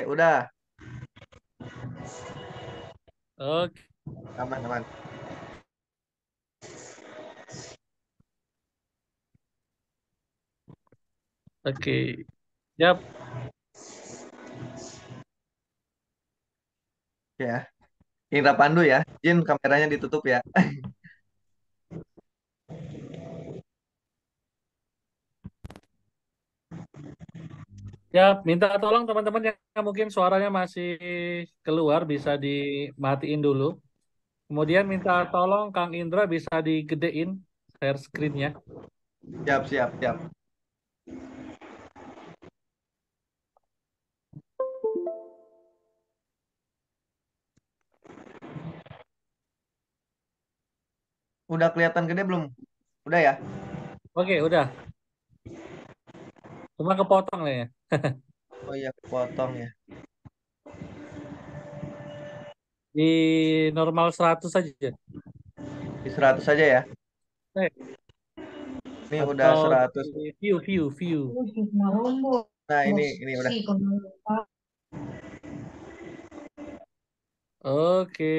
Udah, Oke, aman, aman. oke. Yap. Ya, Indra Pandu ya. Jin kameranya ditutup ya. Yap, minta tolong teman-teman yang mungkin suaranya masih keluar bisa dimatiin dulu. Kemudian minta tolong Kang Indra bisa digedein share screen-nya. Siap, siap, siap. Udah kelihatan gede belum? Udah ya? Oke, udah. Cuma kepotong lah ya. Oh iya, potong ya. Di normal 100 saja. Di 100 aja ya. Eh, Ini udah atau 100. di view. Nah, ini udah. Oke,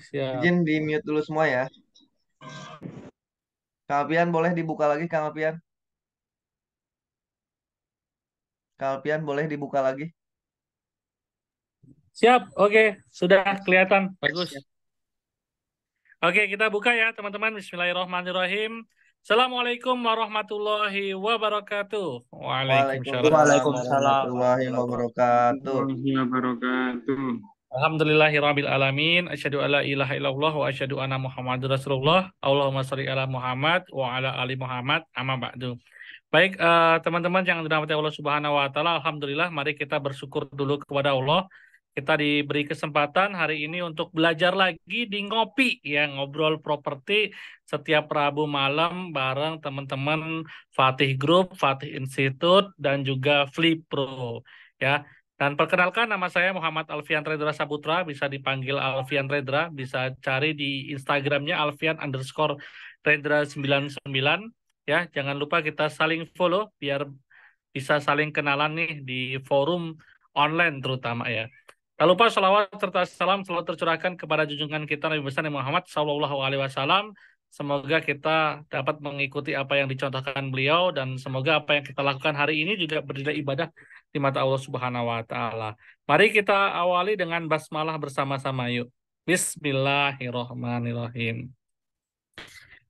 siap. Izin di mute dulu semua ya. Kang Alpian boleh dibuka lagi, Kang Alpian. Kang Alpian boleh dibuka lagi. Siap, oke. Sudah kelihatan. Bagus. Ya. Oke, kita buka ya teman-teman. Bismillahirrahmanirrahim. Assalamualaikum warahmatullahi wabarakatuh. Waalaikumsalam. Waalaikumsalam Waalaikumsalam warahmatullahi wabarakatuh. warahmatullahi wabarakatuh. Alhamdulillahirabbil alamin. Asyhadu alla ilaha illallah wa asyhadu anna Muhammadur Rasulullah. Allahumma shalli ala Muhammad wa ala ali Muhammad. Amma ba'du. Baik, teman-teman yang dirahmati Allah Subhanahu wa taala, alhamdulillah mari kita bersyukur dulu kepada Allah. Kita diberi kesempatan hari ini untuk belajar lagi di Ngopi ya, ngobrol properti setiap Rabu malam bareng teman-teman Fatih Group, Fatih Institute dan juga Flipro ya. Dan perkenalkan nama saya Muhammad Alfian Redra Saputra, bisa dipanggil Alfian Redra, bisa cari di Instagramnya Alfian_Redra99. Ya, jangan lupa kita saling follow biar bisa saling kenalan nih di forum online terutama ya. Tak lupa salawat serta salam selalu tercurahkan kepada junjungan kita Nabi besar Muhammad Sallallahu Alaihi Wasallam. Semoga kita dapat mengikuti apa yang dicontohkan beliau dan semoga apa yang kita lakukan hari ini juga bernilai ibadah di mata Allah Subhanahu Wa Taala. Mari kita awali dengan basmalah bersama-sama yuk. Bismillahirrahmanirrahim.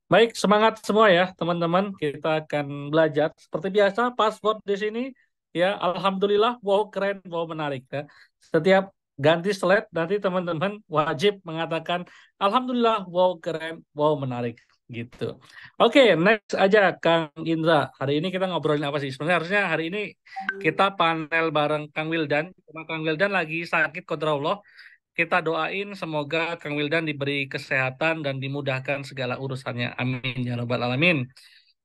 Baik, semangat semua ya teman-teman. Kita akan belajar seperti biasa password di sini ya. Alhamdulillah, wow keren, wow menarik ya. Setiap ganti slide nanti teman-teman wajib mengatakan Alhamdulillah, wow keren, wow menarik gitu. Oke, next aja Kang Indra. Hari ini kita ngobrolin apa sih? Sebenarnya harusnya hari ini kita panel bareng Kang Wildan. Cuma Kang Wildan lagi sakit qadraullah. Kita doain semoga Kang Wildan diberi kesehatan dan dimudahkan segala urusannya. Amin ya rabbal alamin.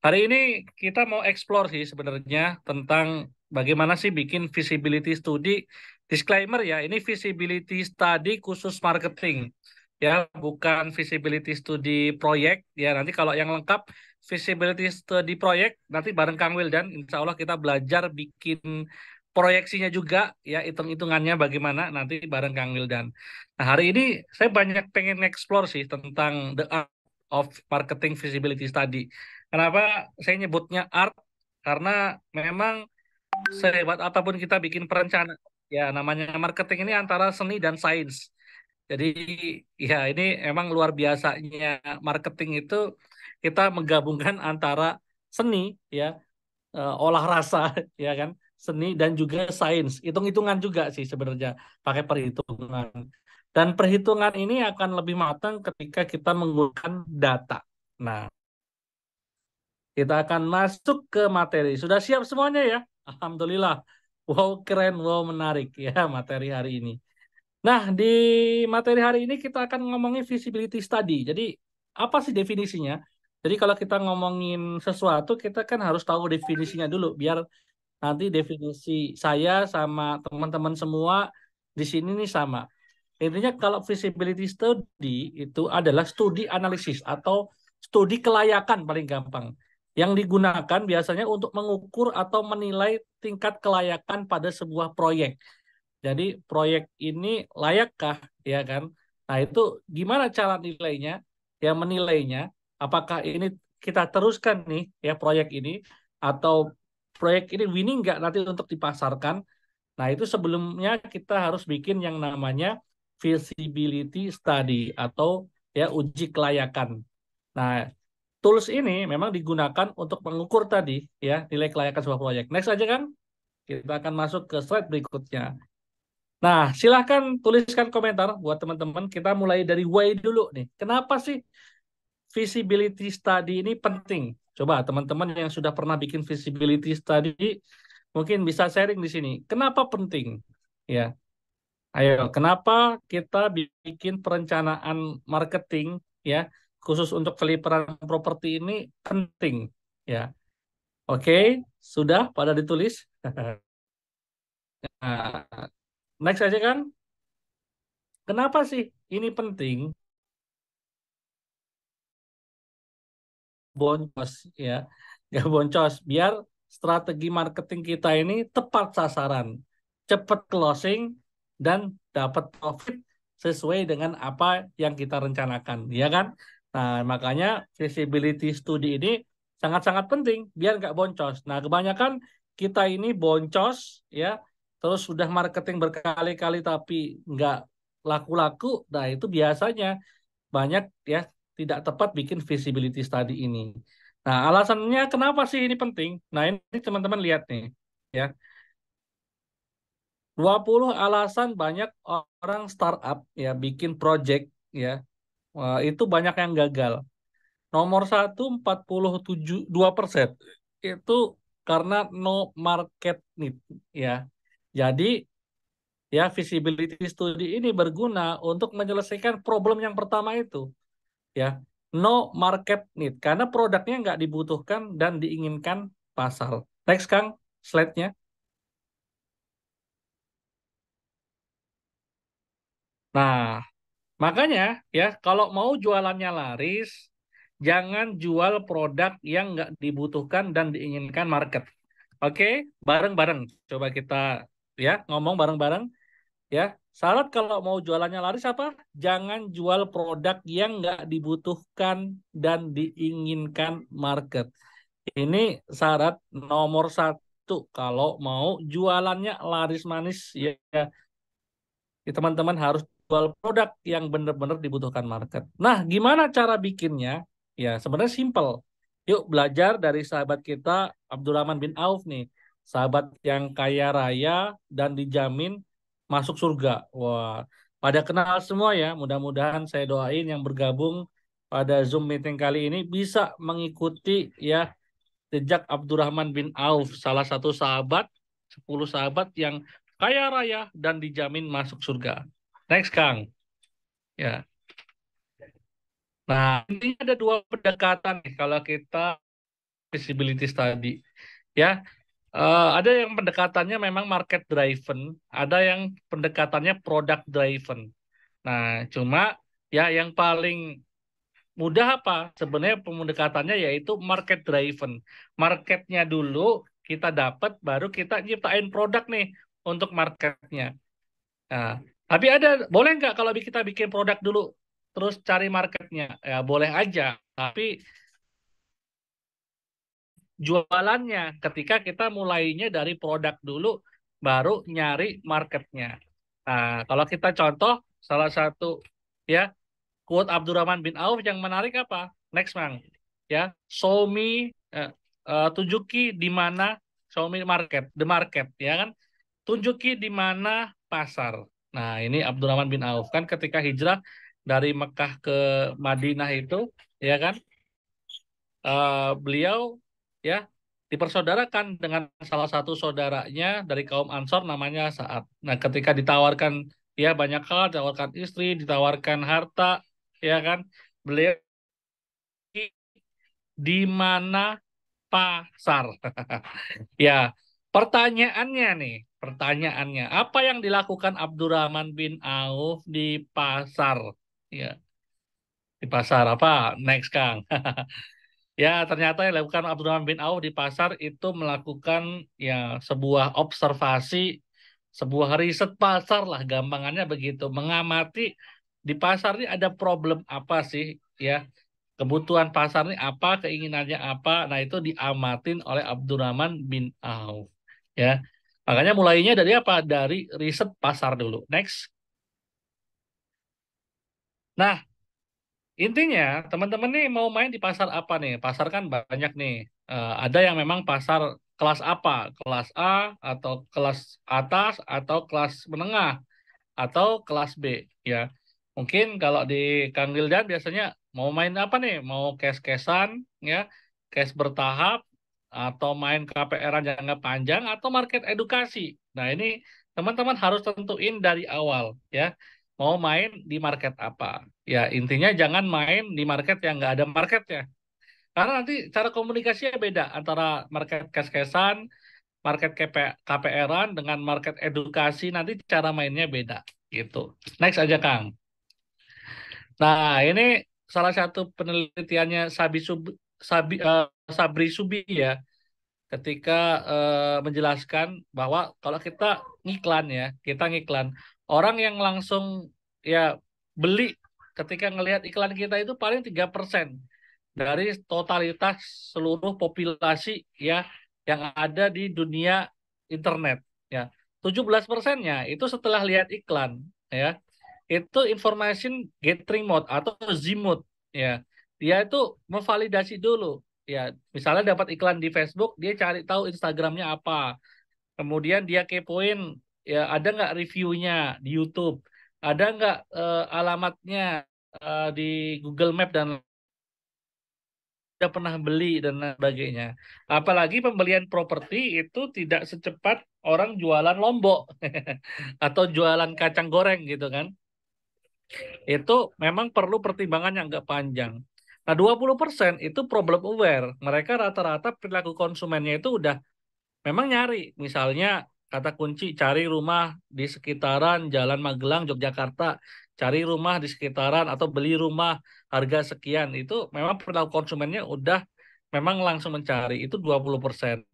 Hari ini kita mau explore sih sebenarnya tentang bagaimana sih bikin visibility study. Disclaimer ya, ini visibility study khusus marketing. Ya, bukan visibility study proyek. Ya, nanti kalau yang lengkap visibility study proyek nanti bareng Kang Wildan, insya Allah kita belajar bikin proyeksinya juga ya, hitung-hitungannya bagaimana nanti bareng Kang Wildan. Nah, hari ini saya banyak pengen explore sih tentang the art of marketing visibility study. Kenapa saya nyebutnya art? Karena memang sehebat apapun kita bikin perencanaan, ya namanya marketing ini antara seni dan sains. Jadi ya ini emang luar biasanya marketing itu kita menggabungkan antara seni ya, olah rasa ya kan, seni dan juga sains. Hitung-hitungan juga sih sebenarnya, pakai perhitungan. Dan perhitungan ini akan lebih matang ketika kita menggunakan data. Nah, kita akan masuk ke materi. Sudah siap semuanya ya? Alhamdulillah. Wow, keren, wow, menarik ya materi hari ini. Nah, di materi hari ini kita akan ngomongin visibility study. Jadi, apa sih definisinya? Jadi, kalau kita ngomongin sesuatu, kita kan harus tahu definisinya dulu, biar nanti definisi saya sama teman-teman semua di sini nih sama. Intinya kalau visibility study itu adalah studi analisis atau studi kelayakan paling gampang. Yang digunakan biasanya untuk mengukur atau menilai tingkat kelayakan pada sebuah proyek. Jadi proyek ini layakkah, ya kan? Nah itu gimana cara nilainya? Ya menilainya, apakah ini kita teruskan nih ya proyek ini atau proyek ini winning nggak nanti untuk dipasarkan? Nah itu sebelumnya kita harus bikin yang namanya feasibility study atau ya uji kelayakan. Nah tools ini memang digunakan untuk mengukur tadi ya nilai kelayakan sebuah proyek. Next aja kan? Kita akan masuk ke slide berikutnya. Nah, silahkan tuliskan komentar buat teman-teman. Kita mulai dari why dulu nih. Kenapa sih feasibility study ini penting? Coba teman-teman yang sudah pernah bikin feasibility study mungkin bisa sharing di sini. Kenapa penting? Ya, ayo. Kenapa kita bikin perencanaan marketing ya khusus untuk peliparan properti ini penting? Ya, oke. Sudah pada ditulis. Nah, next aja kan. Kenapa sih ini penting? Boncos ya, nggak boncos biar strategi marketing kita ini tepat sasaran, cepat closing dan dapat profit sesuai dengan apa yang kita rencanakan, ya kan? Nah, makanya feasibility study ini sangat-sangat penting biar nggak boncos. Nah, kebanyakan kita ini boncos ya, terus sudah marketing berkali-kali tapi nggak laku-laku. Nah, itu biasanya banyak ya tidak tepat bikin feasibility study ini. Nah, alasannya kenapa sih ini penting? Nah, ini teman-teman lihat nih ya. 20 alasan banyak orang startup ya bikin project ya. Wah, itu banyak yang gagal. Nomor satu 47,2% itu karena no market need ya. Jadi ya feasibility study ini berguna untuk menyelesaikan problem yang pertama itu ya, no market need karena produknya nggak dibutuhkan dan diinginkan pasar. Next Kang, slide-nya. Nah, makanya ya kalau mau jualannya laris, jangan jual produk yang nggak dibutuhkan dan diinginkan market. Oke, bareng-bareng. Coba kita ya ngomong bareng-bareng ya. Syarat kalau mau jualannya laris apa? Jangan jual produk yang nggak dibutuhkan dan diinginkan market. Ini syarat nomor satu kalau mau jualannya laris manis ya, ya teman-teman harus jual produk yang benar-benar dibutuhkan market. Nah, gimana cara bikinnya? Ya, sebenarnya simple. Yuk belajar dari sahabat kita Abdurrahman bin Auf nih. Sahabat yang kaya raya dan dijamin masuk surga. Wah, pada kenal semua ya. Mudah-mudahan saya doain yang bergabung pada Zoom meeting kali ini bisa mengikuti ya jejak Abdurrahman bin Auf, salah satu sahabat, 10 sahabat yang kaya raya dan dijamin masuk surga. Next, Kang. Ya. Nah, ini ada dua pendekatan nih kalau kita visibility study. Ya, ada yang pendekatannya memang market driven, ada yang pendekatannya product driven. Nah, cuma ya yang paling mudah apa? Sebenarnya pendekatannya yaitu market driven. Marketnya dulu kita dapat, baru kita nyiptain produk nih untuk marketnya. Nah, tapi ada, boleh nggak kalau kita bikin produk dulu, terus cari marketnya? Ya boleh aja. Tapi jualannya ketika kita mulainya dari produk dulu, baru nyari marketnya. Nah, kalau kita contoh salah satu ya quote Abdurrahman bin Auf yang menarik apa? Next, Mang. Ya, show me, tunjuki di mana, show me market, the market, ya kan? Tunjuki di mana pasar. Nah, ini Abdurrahman bin Auf kan ketika hijrah dari Mekah ke Madinah itu, ya kan? Beliau ya dipersaudarakan dengan salah satu saudaranya dari kaum Ansor namanya Sa'ad. Nah, ketika ditawarkan ya banyak hal, ditawarkan istri, ditawarkan harta, ya kan? Beliau di mana pasar? Ya, pertanyaannya nih, pertanyaannya, apa yang dilakukan Abdurrahman bin Auf di pasar? Ya, di pasar apa? Next, Kang. Ya, ternyata yang dilakukan Abdurrahman bin Auf di pasar itu melakukan ya sebuah observasi sebuah riset pasar lah, gampangannya begitu. Mengamati di pasar ini ada problem apa sih, ya. Kebutuhan pasar ini apa, keinginannya apa. Nah, itu diamatin oleh Abdurrahman bin Auf, ya. Makanya mulainya dari apa? Dari riset pasar dulu. Next. Nah, intinya, teman-teman nih mau main di pasar apa nih? Pasar kan banyak nih. Ada yang memang pasar kelas apa? Kelas A atau kelas atas atau kelas menengah atau kelas B, ya. Mungkin kalau di Kang Wildan biasanya mau main apa nih? Mau cash-cashan, ya, cash bertahap, atau main KPR-an jangka panjang atau market edukasi. Nah, ini teman-teman harus tentuin dari awal, ya. Mau main di market apa? Ya, intinya jangan main di market yang nggak ada marketnya. Karena nanti cara komunikasinya beda antara market cash-cashan, market KPR-an dengan market edukasi, nanti cara mainnya beda gitu. Next aja Kang. Nah, ini salah satu penelitiannya Sabri Subi ya, ketika menjelaskan bahwa kalau kita ngiklan ya, kita ngiklan, orang yang langsung ya beli ketika ngelihat iklan kita itu paling 3% dari totalitas seluruh populasi ya yang ada di dunia internet, ya. 17%-nya itu setelah lihat iklan, ya. Itu information gathering mode atau Z mode, ya. Dia itu memvalidasi dulu, ya. Misalnya dapat iklan di Facebook, dia cari tahu Instagramnya apa. Kemudian dia kepoin, ya, ada nggak reviewnya di YouTube, ada nggak alamatnya di Google Map dan udah pernah beli dan lain sebagainya. Apalagi pembelian properti itu tidak secepat orang jualan lombok atau jualan kacang goreng gitu kan. Itu memang perlu pertimbangan yang agak panjang. Nah, 20% itu problem aware. Mereka rata-rata perilaku konsumennya itu udah memang nyari. Misalnya kata kunci cari rumah di sekitaran Jalan Magelang, Yogyakarta, cari rumah di sekitaran atau beli rumah harga sekian. Itu memang perilaku konsumennya udah memang langsung mencari. Itu 20%.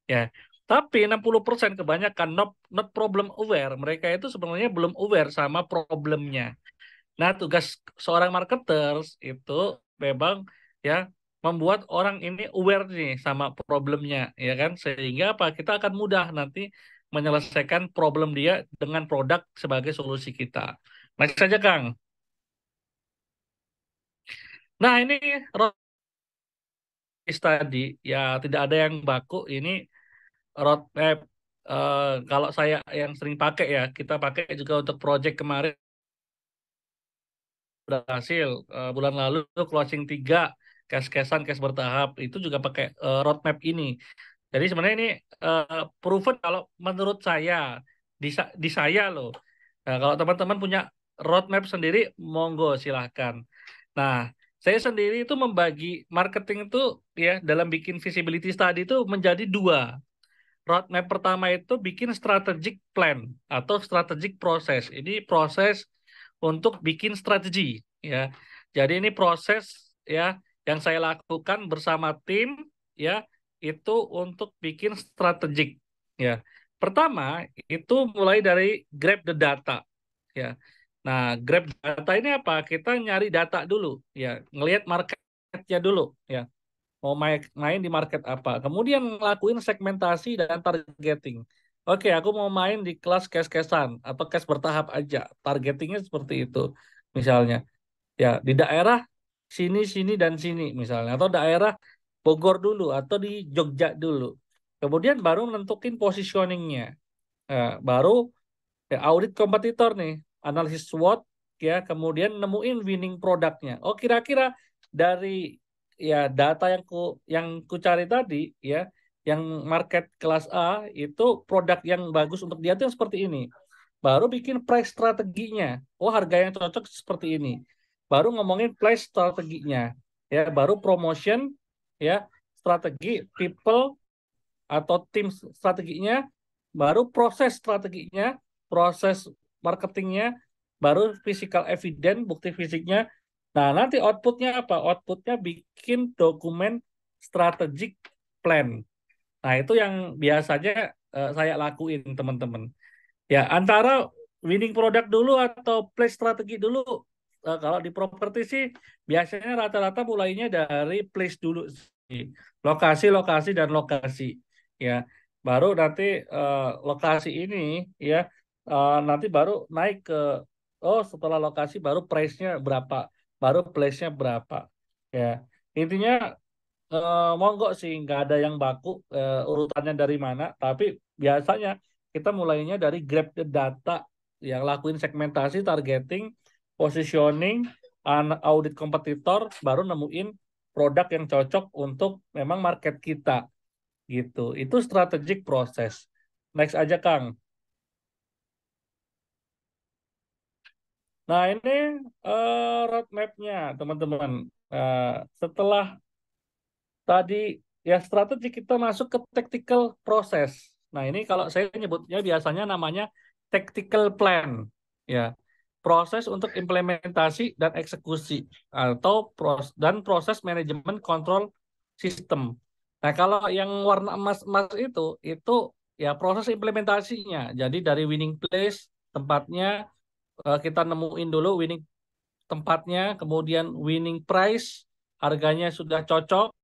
Ya. Tapi 60% kebanyakan not problem aware. Mereka itu sebenarnya belum aware sama problemnya. Nah, tugas seorang marketers itu memang ya membuat orang ini aware nih sama problemnya, ya kan? Sehingga apa? Kita akan mudah nanti menyelesaikan problem dia dengan produk sebagai solusi kita. Next saja, Kang. Nah, ini roadmap tadi ya tidak ada yang baku. Ini roadmap kalau saya yang sering pakai ya, kita pakai juga untuk project kemarin berhasil. Bulan lalu closing 3 cash-cashan, cash bertahap itu juga pakai roadmap ini. Jadi sebenarnya ini proven kalau menurut saya di saya loh. Nah, kalau teman-teman punya roadmap sendiri, monggo silahkan. Nah, saya sendiri itu membagi marketing itu ya dalam bikin visibility study itu menjadi dua. Roadmap pertama itu bikin strategic plan atau strategic proses. Ini proses untuk bikin strategi, ya. Jadi ini proses ya yang saya lakukan bersama tim, ya, itu untuk bikin strategik, ya. Pertama itu mulai dari grab the data, ya. Nah, grab data ini apa? Kita nyari data dulu, ya, ngelihat marketnya dulu, ya. Mau main di market apa. Kemudian ngelakuin segmentasi dan targeting. Oke, aku mau main di kelas cash-cashan atau cash bertahap aja. Targetingnya seperti itu. Misalnya, ya di daerah sini, sini, dan sini misalnya. Atau daerah Bogor dulu atau di Jogja dulu. Kemudian baru menentukin positioningnya. Baru ya, audit kompetitor nih. Analisis SWOT, ya, kemudian nemuin winning produknya. Oh, kira-kira dari ya data yang ku cari tadi, ya, yang market kelas A itu produk yang bagus untuk dia itu yang seperti ini. Baru bikin price strateginya. Oh, harga yang cocok seperti ini. Baru ngomongin price strateginya. Ya, baru promotion, ya, strategi people atau tim strateginya, baru proses strateginya, proses marketingnya, baru physical evidence, bukti fisiknya. Nah, nanti outputnya apa? Outputnya bikin dokumen strategic plan. Nah, itu yang biasanya saya lakuin, teman-teman. Ya, antara winning product dulu atau place strategi dulu. Kalau di properti sih biasanya rata-rata mulainya dari place dulu sih. Lokasi, dan lokasi. Ya, baru nanti lokasi ini ya nanti baru naik ke setelah lokasi baru price-nya berapa, baru place-nya berapa. Ya, intinya monggo sih nggak ada yang baku urutannya dari mana, tapi biasanya kita mulainya dari grab the data, yang lakuin segmentasi, targeting, positioning, audit kompetitor, baru nemuin produk yang cocok untuk memang market kita gitu. Itu strategic proses. Next aja Kang. Nah ini roadmap-nya teman-teman. Eh, Setelah tadi ya strategi, kita masuk ke tactical proses. Nah, ini kalau saya nyebutnya biasanya namanya tactical plan. Ya, proses untuk implementasi dan eksekusi atau proses manajemen kontrol sistem. Nah, kalau yang warna emas-emas itu ya proses implementasinya. Jadi dari winning place, tempatnya kita nemuin dulu winning tempatnya, kemudian winning price, harganya sudah cocok,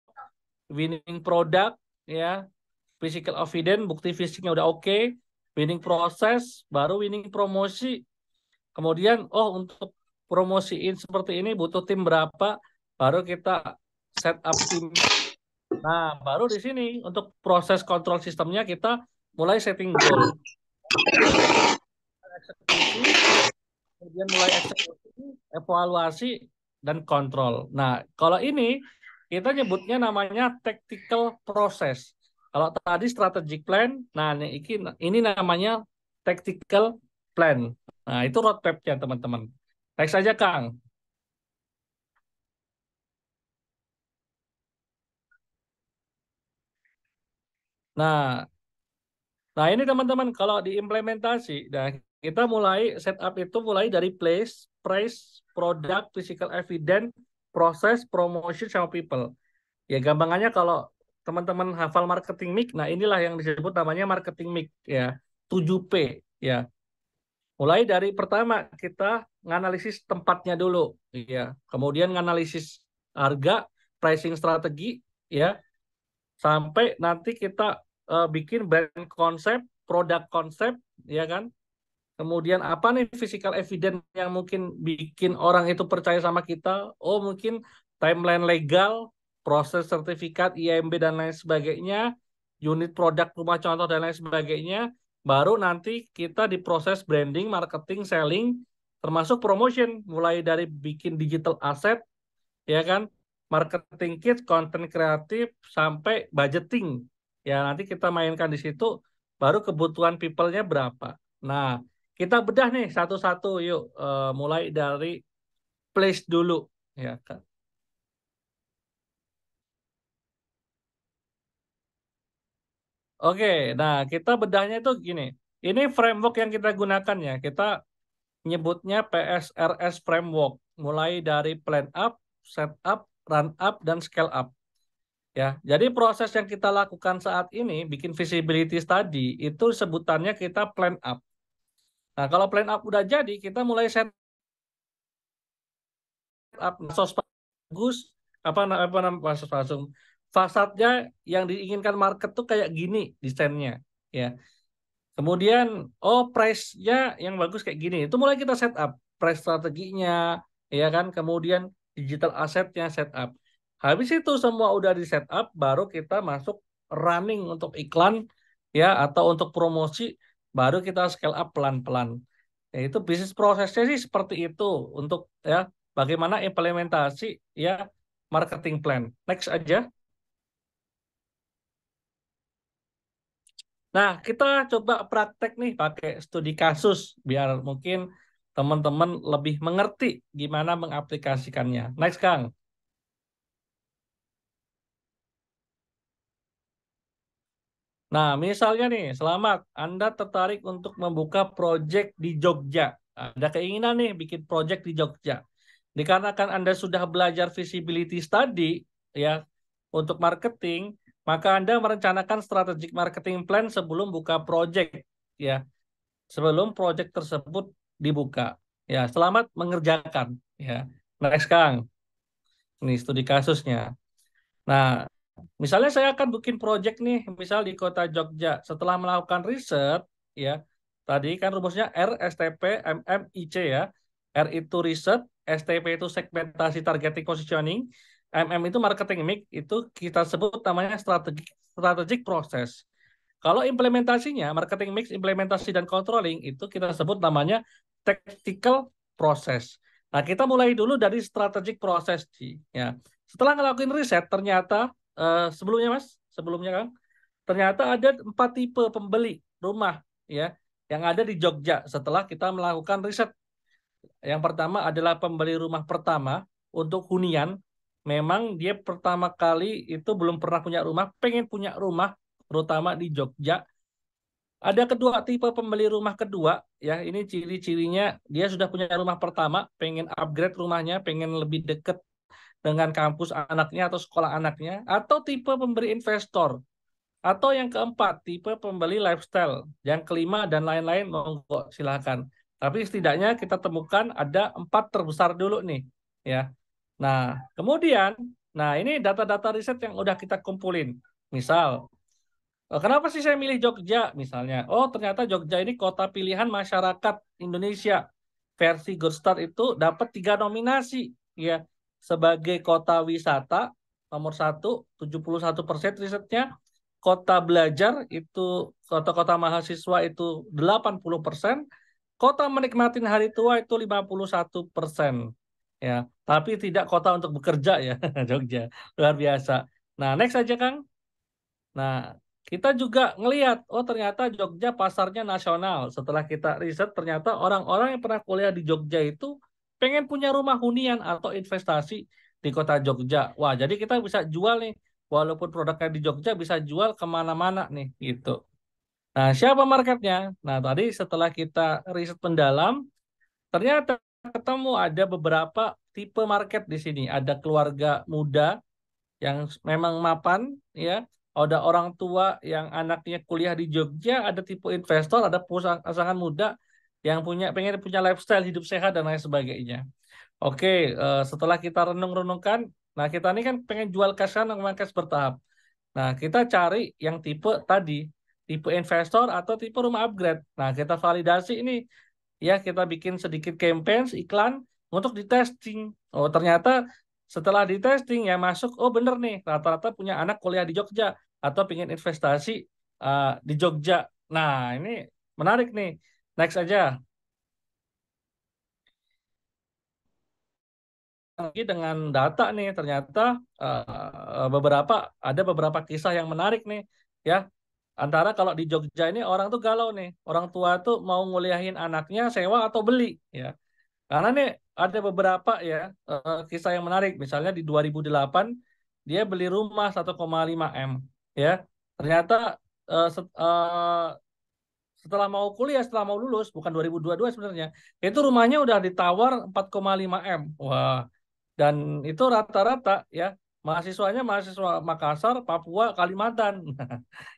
winning product, ya, physical evidence, bukti fisiknya udah oke, winning proses, baru winning promosi. Kemudian, oh untuk promosiin seperti ini butuh tim berapa, baru kita set up timnya. Nah, baru di sini untuk proses kontrol sistemnya kita mulai setting goal, eksekusi, kemudian mulai eksekusi, evaluasi, dan kontrol. Nah, kalau ini kita nyebutnya namanya tactical process. Kalau tadi strategic plan, nah ini namanya tactical plan. Nah, itu roadmap-nya teman-teman. Next saja Kang. Nah, nah ini teman-teman kalau diimplementasi, nah kita mulai setup itu mulai dari place, price, product, physical evidence, proses, promotion, sama people. Ya gampangannya kalau teman-teman hafal marketing mix, nah inilah yang disebut namanya marketing mix ya. 7P ya. Mulai dari pertama kita nganalisis tempatnya dulu ya. Kemudian nganalisis harga, pricing strategi ya, sampai nanti kita bikin brand konsep, produk konsep ya kan. Kemudian apa nih physical evidence yang mungkin bikin orang itu percaya sama kita? Oh, mungkin timeline legal, proses sertifikat IMB dan lain sebagainya, unit produk rumah contoh dan lain sebagainya. Baru nanti kita diproses branding, marketing, selling, termasuk promotion, mulai dari bikin digital asset, ya kan, marketing kit, konten kreatif, sampai budgeting. Ya, nanti kita mainkan di situ, baru kebutuhan people-nya berapa. Nah, kita bedah nih satu-satu, yuk. Mulai dari place dulu, ya kan. Oke, nah kita bedahnya itu gini. Ini framework yang kita gunakan ya. Kita nyebutnya PSRS framework. Mulai dari plan up, set up, run up, dan scale up. Ya, jadi proses yang kita lakukan saat ini, bikin visibility study, itu sebutannya kita plan up. Nah, kalau plan up udah jadi, kita mulai set up sos bagus, apa nama sos langsung. Fasadnya yang diinginkan market tuh kayak gini desainnya, ya. Kemudian, oh price-nya yang bagus kayak gini. Itu mulai kita set up price strateginya, ya kan. Kemudian digital assetnya set up. Habis itu semua udah di set up, baru kita masuk running untuk iklan, ya, atau untuk promosi, baru kita scale up pelan-pelan. Ya, itu bisnis prosesnya sih seperti itu untuk ya bagaimana implementasi ya marketing plan. Next aja. Nah, kita coba praktek nih pakai studi kasus biar mungkin teman-teman lebih mengerti gimana mengaplikasikannya. Next, Kang. Nah, misalnya nih, selamat, Anda tertarik untuk membuka project di Jogja. Ada keinginan nih bikin project di Jogja. Dikarenakan Anda sudah belajar visibility study ya untuk marketing, maka Anda merencanakan strategic marketing plan sebelum buka project ya. sebelum proyek tersebut dibuka. Ya, selamat mengerjakan. Ya, next Kang, ini studi kasusnya. Nah, misalnya saya akan bikin proyek nih, misal di kota Jogja. Setelah melakukan riset, ya, tadi kan rumusnya R, STP, MM, IC ya. R itu riset, STP itu segmentasi targeting positioning, MM itu marketing mix, itu kita sebut namanya strategic proses. Kalau implementasinya, marketing mix, implementasi dan controlling, itu kita sebut namanya tactical proses. Nah, kita mulai dulu dari strategic proses, Ci. Ya. Setelah ngelakuin riset, ternyata sebelumnya Mas, sebelumnya Kang, ternyata ada 4 tipe pembeli rumah ya yang ada di Jogja setelah kita melakukan riset. Yang pertama adalah pembeli rumah pertama untuk hunian. Memang dia pertama kali itu belum pernah punya rumah, pengen punya rumah, terutama di Jogja. Ada kedua tipe pembeli rumah kedua, ya ini ciri-cirinya dia sudah punya rumah pertama, pengen upgrade rumahnya, pengen lebih dekat dengan kampus anaknya atau sekolah anaknya, atau tipe pemberi investor, atau yang keempat tipe pembeli lifestyle, yang kelima dan lain-lain monggo silahkan. Tapi setidaknya kita temukan ada 4 terbesar dulu nih, ya. Nah kemudian, nah ini data-data riset yang udah kita kumpulin. Misal, kenapa sih saya milih Jogja misalnya? Oh, ternyata Jogja ini kota pilihan masyarakat Indonesia. Versi Good Start itu dapat 3 nominasi ya sebagai kota wisata nomor 1, 71% risetnya. Kota belajar itu kota-kota mahasiswa itu 80%. Kota menikmati hari tua itu 51%. Ya, tapi tidak kota untuk bekerja ya Jogja. Luar biasa. Nah, next aja Kang. Nah, kita juga ngelihat, oh ternyata Jogja pasarnya nasional. Setelah kita riset, ternyata orang-orang yang pernah kuliah di Jogja itu pengen punya rumah hunian atau investasi di kota Jogja. Wah, jadi kita bisa jual nih, walaupun produknya di Jogja bisa jual kemana-mana nih, gitu. Nah, siapa marketnya? Nah, tadi setelah kita riset mendalam, ternyata ketemu ada beberapa tipe market di sini. Ada keluarga muda yang memang mapan ya, ada orang tua yang anaknya kuliah di Jogja, ada tipe investor, ada pasangan muda yang pengen punya lifestyle hidup sehat dan lain sebagainya. Oke, setelah kita renung-renungkan, nah kita ini kan pengen jual cash kan sama cash bertahap. Nah, kita cari yang tipe tadi, tipe investor atau tipe rumah upgrade. Nah, kita validasi ini ya, kita bikin sedikit campaign iklan untuk di testing. Oh ternyata setelah di testing ya masuk, oh bener nih rata-rata punya anak kuliah di Jogja atau pengen investasi di Jogja. Nah ini menarik nih. Next aja. Lagi dengan data nih ternyata ada beberapa kisah yang menarik nih ya. Antara kalau di Jogja ini orang tuh galau nih, orang tua tuh mau nguliahin anaknya sewa atau beli ya. Karena nih ada beberapa ya kisah yang menarik. Misalnya di 2008 dia beli rumah 1,5 M ya. Ternyata setelah mau kuliah, setelah mau lulus, bukan 2022 sebenarnya, itu rumahnya udah ditawar 4,5 M. Wah, dan itu rata-rata ya mahasiswanya mahasiswa Makassar, Papua, Kalimantan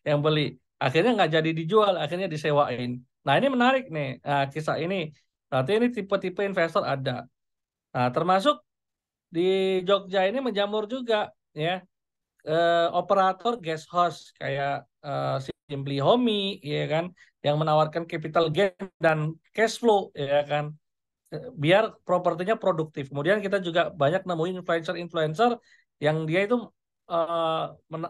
yang beli. Akhirnya nggak jadi dijual, akhirnya disewain. Nah ini menarik nih kisah ini. Berarti ini tipe-tipe investor ada. Nah, termasuk di Jogja ini menjamur juga ya operator guest house kayak Simply Homey ya kan yang menawarkan capital gain dan cash flow ya kan. Biar propertinya produktif. Kemudian kita juga banyak nemuin influencer-influencer yang dia itu eh,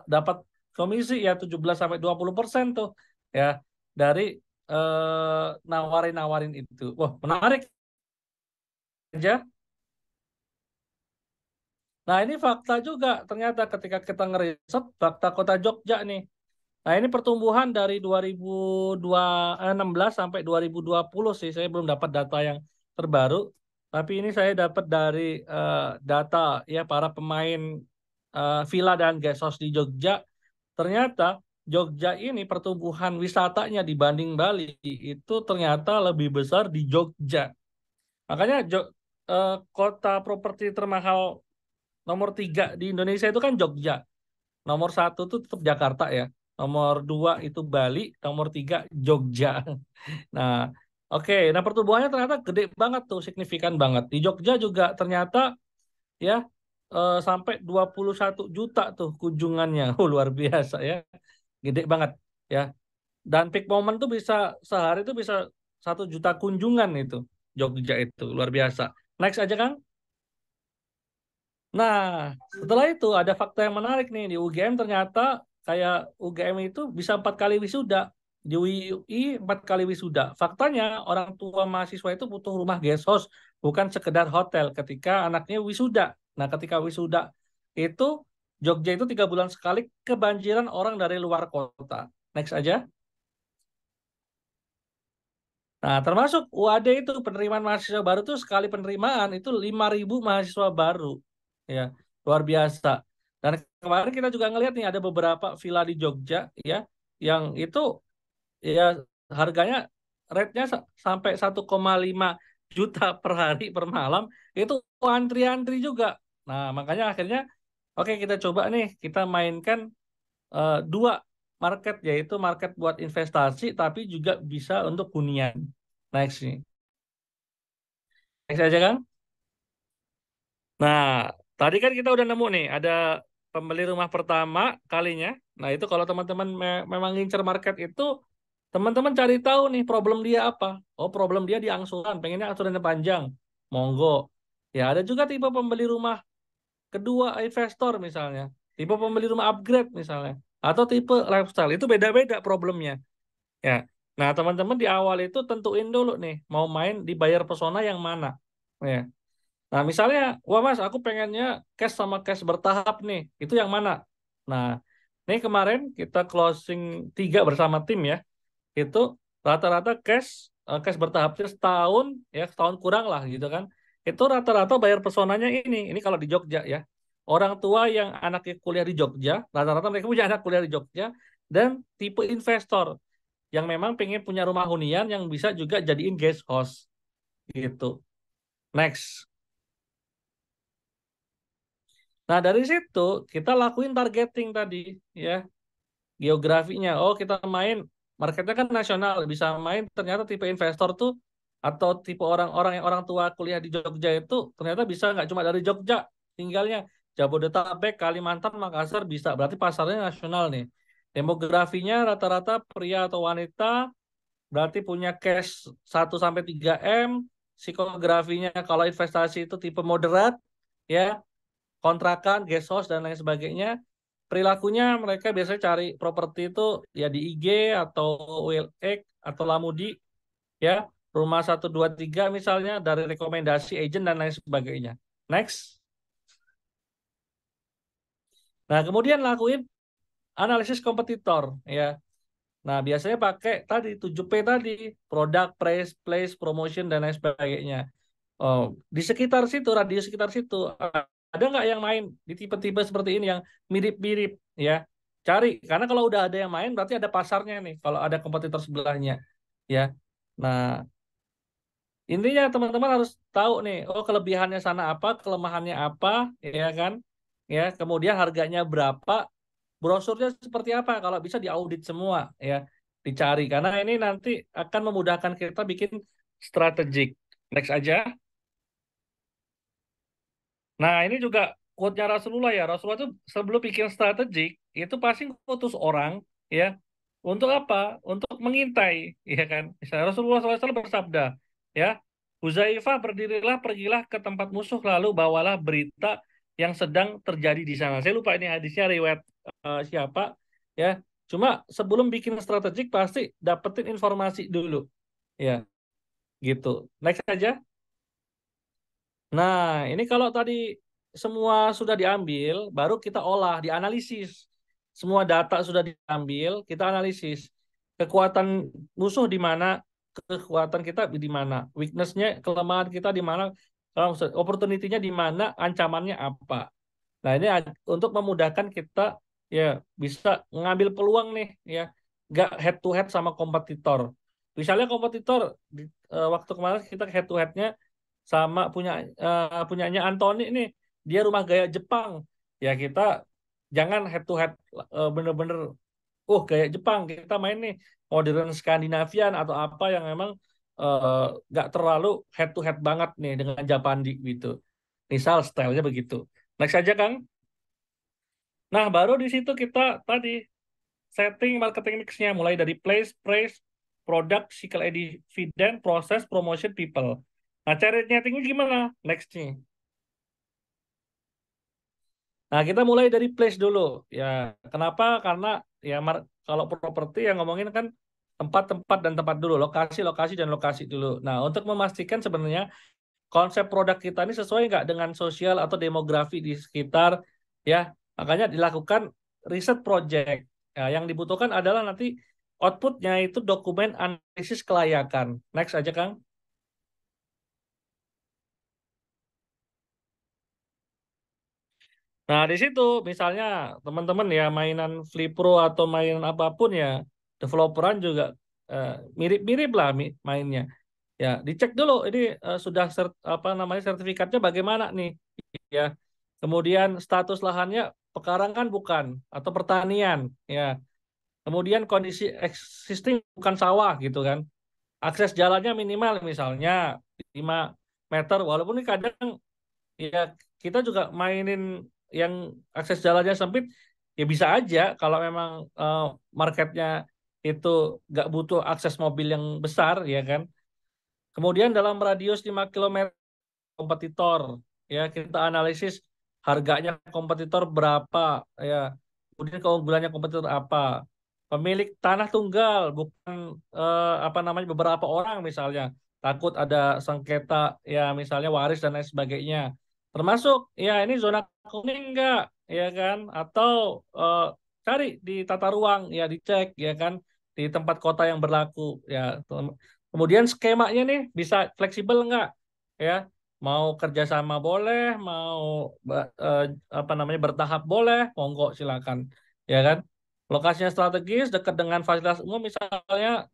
dapat komisi ya 17 sampai 20% tuh ya dari nawarin-nawarin itu. Wah, menarik aja. Nah, ini fakta juga ternyata ketika kita ngeriset fakta kota Jogja nih. Nah, ini pertumbuhan dari 2016 sampai 2020 sih. Saya belum dapat data yang terbaru. Tapi ini saya dapat dari data ya para pemain villa dan guest house di Jogja. Ternyata Jogja ini pertumbuhan wisatanya dibanding Bali itu ternyata lebih besar di Jogja. Makanya kota properti termahal nomor 3 di Indonesia itu kan Jogja. Nomor 1 tuh tetap Jakarta ya. nomor 2 itu Bali, nomor 3 Jogja. Nah, oke. Nah, pertumbuhannya ternyata gede banget tuh, signifikan banget. Di Jogja juga ternyata ya sampai 21 juta tuh kunjungannya. Oh, luar biasa ya. Gede banget ya. Dan peak moment tuh bisa sehari itu bisa 1 juta kunjungan itu. Jogja itu luar biasa. Next aja Kang. Nah, setelah itu ada fakta yang menarik nih di UGM ternyata kayak UGM itu bisa 4 kali wisuda. Di UI 4 kali wisuda. Faktanya orang tua mahasiswa itu butuh rumah guest house, bukan sekedar hotel ketika anaknya wisuda. Nah, ketika wisuda itu Jogja itu 3 bulan sekali kebanjiran orang dari luar kota. Next aja. Nah, termasuk UAD itu penerimaan mahasiswa baru tuh sekali penerimaan itu 5.000 mahasiswa baru. Ya, luar biasa. Dan kemarin kita juga ngelihat nih ada beberapa villa di Jogja ya yang itu ya harganya rate-nya sampai 1,5 juta per hari per malam itu antri-antri juga. Nah, makanya akhirnya oke kita coba nih kita mainkan dua market yaitu market buat investasi tapi juga bisa untuk hunian. Next nih. Next aja Kang. Nah, tadi kan kita udah nemu nih ada pembeli rumah pertama kalinya. Nah, itu kalau teman-teman memang ngincer market itu, teman-teman cari tahu nih problem dia apa. Oh, problem dia di angsuran, pengennya angsurannya panjang. Monggo. Ya, ada juga tipe pembeli rumah kedua investor misalnya. Tipe pembeli rumah upgrade misalnya. Atau tipe lifestyle. Itu beda-beda problemnya. Ya. Nah, teman-teman di awal itu tentuin dulu nih, mau main di buyer persona yang mana. Ya. Nah, misalnya, wah Mas, aku pengennya cash sama cash bertahap nih. Itu yang mana? Nah, ini kemarin kita closing 3 bersama tim ya. Itu rata-rata cash bertahapnya setahun, ya setahun kurang lah gitu kan. Itu rata-rata bayar personanya ini kalau di Jogja ya. Orang tua yang anaknya kuliah di Jogja, rata-rata mereka punya anak kuliah di Jogja, dan tipe investor yang memang pengen punya rumah hunian yang bisa juga jadiin guest house gitu. Next. Nah, dari situ kita lakuin targeting tadi, ya, geografinya. Oh, kita main, marketnya kan nasional, bisa main ternyata tipe investor tuh, atau tipe orang-orang yang orang tua kuliah di Jogja itu, ternyata bisa nggak cuma dari Jogja, tinggalnya Jabodetabek, Kalimantan, Makassar bisa. Berarti pasarnya nasional nih. Demografinya rata-rata pria atau wanita, berarti punya cash 1 sampai 3 M. Psikografinya kalau investasi itu tipe moderat, ya kontrakan, guest house dan lain sebagainya. Perilakunya mereka biasanya cari properti itu ya di IG atau OLX atau Lamudi ya, rumah 1 2 3 misalnya dari rekomendasi agent dan lain sebagainya. Next. Nah, kemudian lakuin analisis kompetitor ya. Nah, biasanya pakai tadi 7P tadi, produk, price, place, promotion dan lain sebagainya. Oh, di sekitar situ, radius sekitar situ, ada nggak yang main di tipe-tipe seperti ini yang mirip-mirip ya? Cari, karena kalau udah ada yang main berarti ada pasarnya nih. Kalau ada kompetitor sebelahnya, ya. Nah, intinya teman-teman harus tahu nih, oh kelebihannya sana apa, kelemahannya apa, ya kan? Ya, kemudian harganya berapa, brosurnya seperti apa, kalau bisa diaudit semua, ya, dicari. Karena ini nanti akan memudahkan kita bikin strategik. Next aja. Nah, ini juga quote-nya Rasulullah ya. Rasulullah itu sebelum bikin strategik, itu pasti ngutus orang, ya, untuk apa? Untuk mengintai, ya kan? Misalnya Rasulullah SAW bersabda, ya, Huzaifah berdirilah, pergilah ke tempat musuh, lalu bawalah berita yang sedang terjadi di sana. Saya lupa ini hadisnya riwayat siapa, ya. Cuma sebelum bikin strategik pasti dapetin informasi dulu, ya, gitu. Next aja. Nah, ini kalau tadi semua sudah diambil, baru kita olah, dianalisis. Semua data sudah diambil, kita analisis. Kekuatan musuh di mana, kekuatan kita di mana, weakness-nya, kelemahan kita di mana, opportunity-nya di mana, ancamannya apa. Nah, ini untuk memudahkan kita ya bisa mengambil peluang nih ya, nggak head to head sama kompetitor. Misalnya kompetitor waktu kemarin kita head to headnya sama punyanya Anthony nih, dia rumah gaya Jepang. Ya kita jangan head to head bener-bener kayak Jepang kita main nih modern Skandinavian atau apa yang memang nggak terlalu head to head banget nih dengan Japandi gitu. Misal stylenya begitu. Next aja Kang. Nah baru di situ kita tadi setting marketing mix-nya mulai dari place, price, product, cycle dividend, proses, promotion, people. Nah cara nyetingnya gimana? Next nih. Nah, kita mulai dari place dulu. Ya, kenapa? Karena ya kalau properti yang ngomongin kan tempat-tempat dan tempat dulu, lokasi-lokasi dan lokasi dulu. Nah, untuk memastikan sebenarnya konsep produk kita ini sesuai nggak dengan sosial atau demografi di sekitar, ya, makanya dilakukan riset project. Ya, yang dibutuhkan adalah nanti outputnya itu dokumen analisis kelayakan. Next aja, Kang. Nah, di situ misalnya teman-teman ya mainan Flipro atau mainan apapun ya, developeran juga eh, mirip-mirip lah mainnya. Ya, dicek dulu ini sudah apa namanya sertifikatnya bagaimana nih ya. Kemudian status lahannya pekarangan bukan atau pertanian ya. Kemudian kondisi existing bukan sawah gitu kan. Akses jalannya minimal misalnya 5 meter walaupun ini kadang ya kita juga mainin yang akses jalannya sempit ya bisa aja kalau memang marketnya itu nggak butuh akses mobil yang besar ya kan. Kemudian dalam radius 5 km kompetitor ya kita analisis harganya kompetitor berapa ya. Kemudian keunggulannya kompetitor apa. Pemilik tanah tunggal bukan apa namanya beberapa orang misalnya takut ada sengketa ya misalnya waris dan lain sebagainya. Termasuk ya ini zona kuning enggak ya kan atau eh, cari di tata ruang ya dicek ya kan di tempat kota yang berlaku ya. Kemudian skemanya nih bisa fleksibel enggak ya mau kerjasama boleh mau eh, apa namanya bertahap boleh monggo silakan ya kan. Lokasinya strategis, dekat dengan fasilitas umum misalnya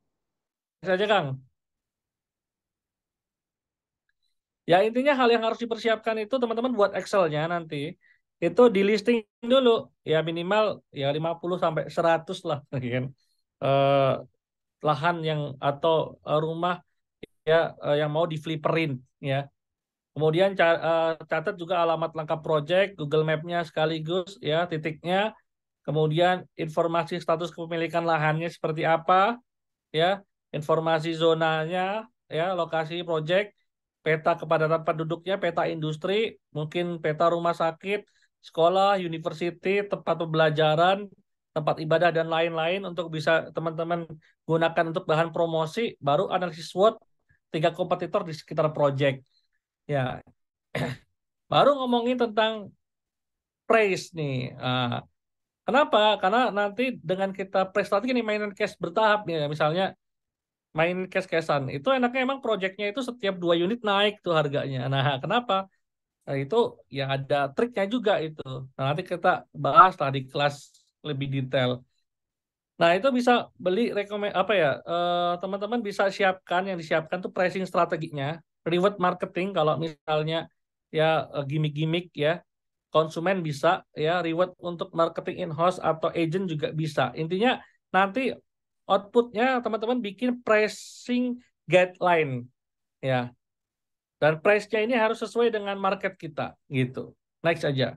saja Kang. Ya intinya hal yang harus dipersiapkan itu teman-teman buat Excel-nya nanti itu di listing dulu ya minimal ya 50 sampai 100 lah kan. Eh, lahan yang atau rumah ya yang mau di fliperin ya. Kemudian catat juga alamat lengkap project, Google Map-nya sekaligus ya titiknya. Kemudian informasi status kepemilikan lahannya seperti apa ya, informasi zonanya, ya, lokasi proyek, peta kepadatan penduduknya, peta industri, mungkin peta rumah sakit, sekolah, university, tempat pembelajaran, tempat ibadah dan lain-lain untuk bisa teman-teman gunakan untuk bahan promosi, baru analisis SWOT tiga kompetitor di sekitar proyek. Ya, baru ngomongin tentang price nih. Kenapa? Karena nanti dengan kita price strategi ini mainan cash bertahap ya, misalnya main cash-cashan itu enaknya emang proyeknya itu setiap 2 unit naik tuh harganya. Nah, kenapa? Nah, itu ya ada triknya juga itu. Nah, nanti kita bahas lah di kelas lebih detail. Nah, itu bisa beli apa ya? Teman-teman bisa siapkan yang disiapkan tuh pricing strateginya, reward marketing kalau misalnya ya gimmick-gimmick ya. Konsumen bisa ya reward untuk marketing in-house atau agent juga bisa. Intinya nanti outputnya teman-teman bikin pricing guideline ya. Dan price-nya ini harus sesuai dengan market kita gitu. Next aja.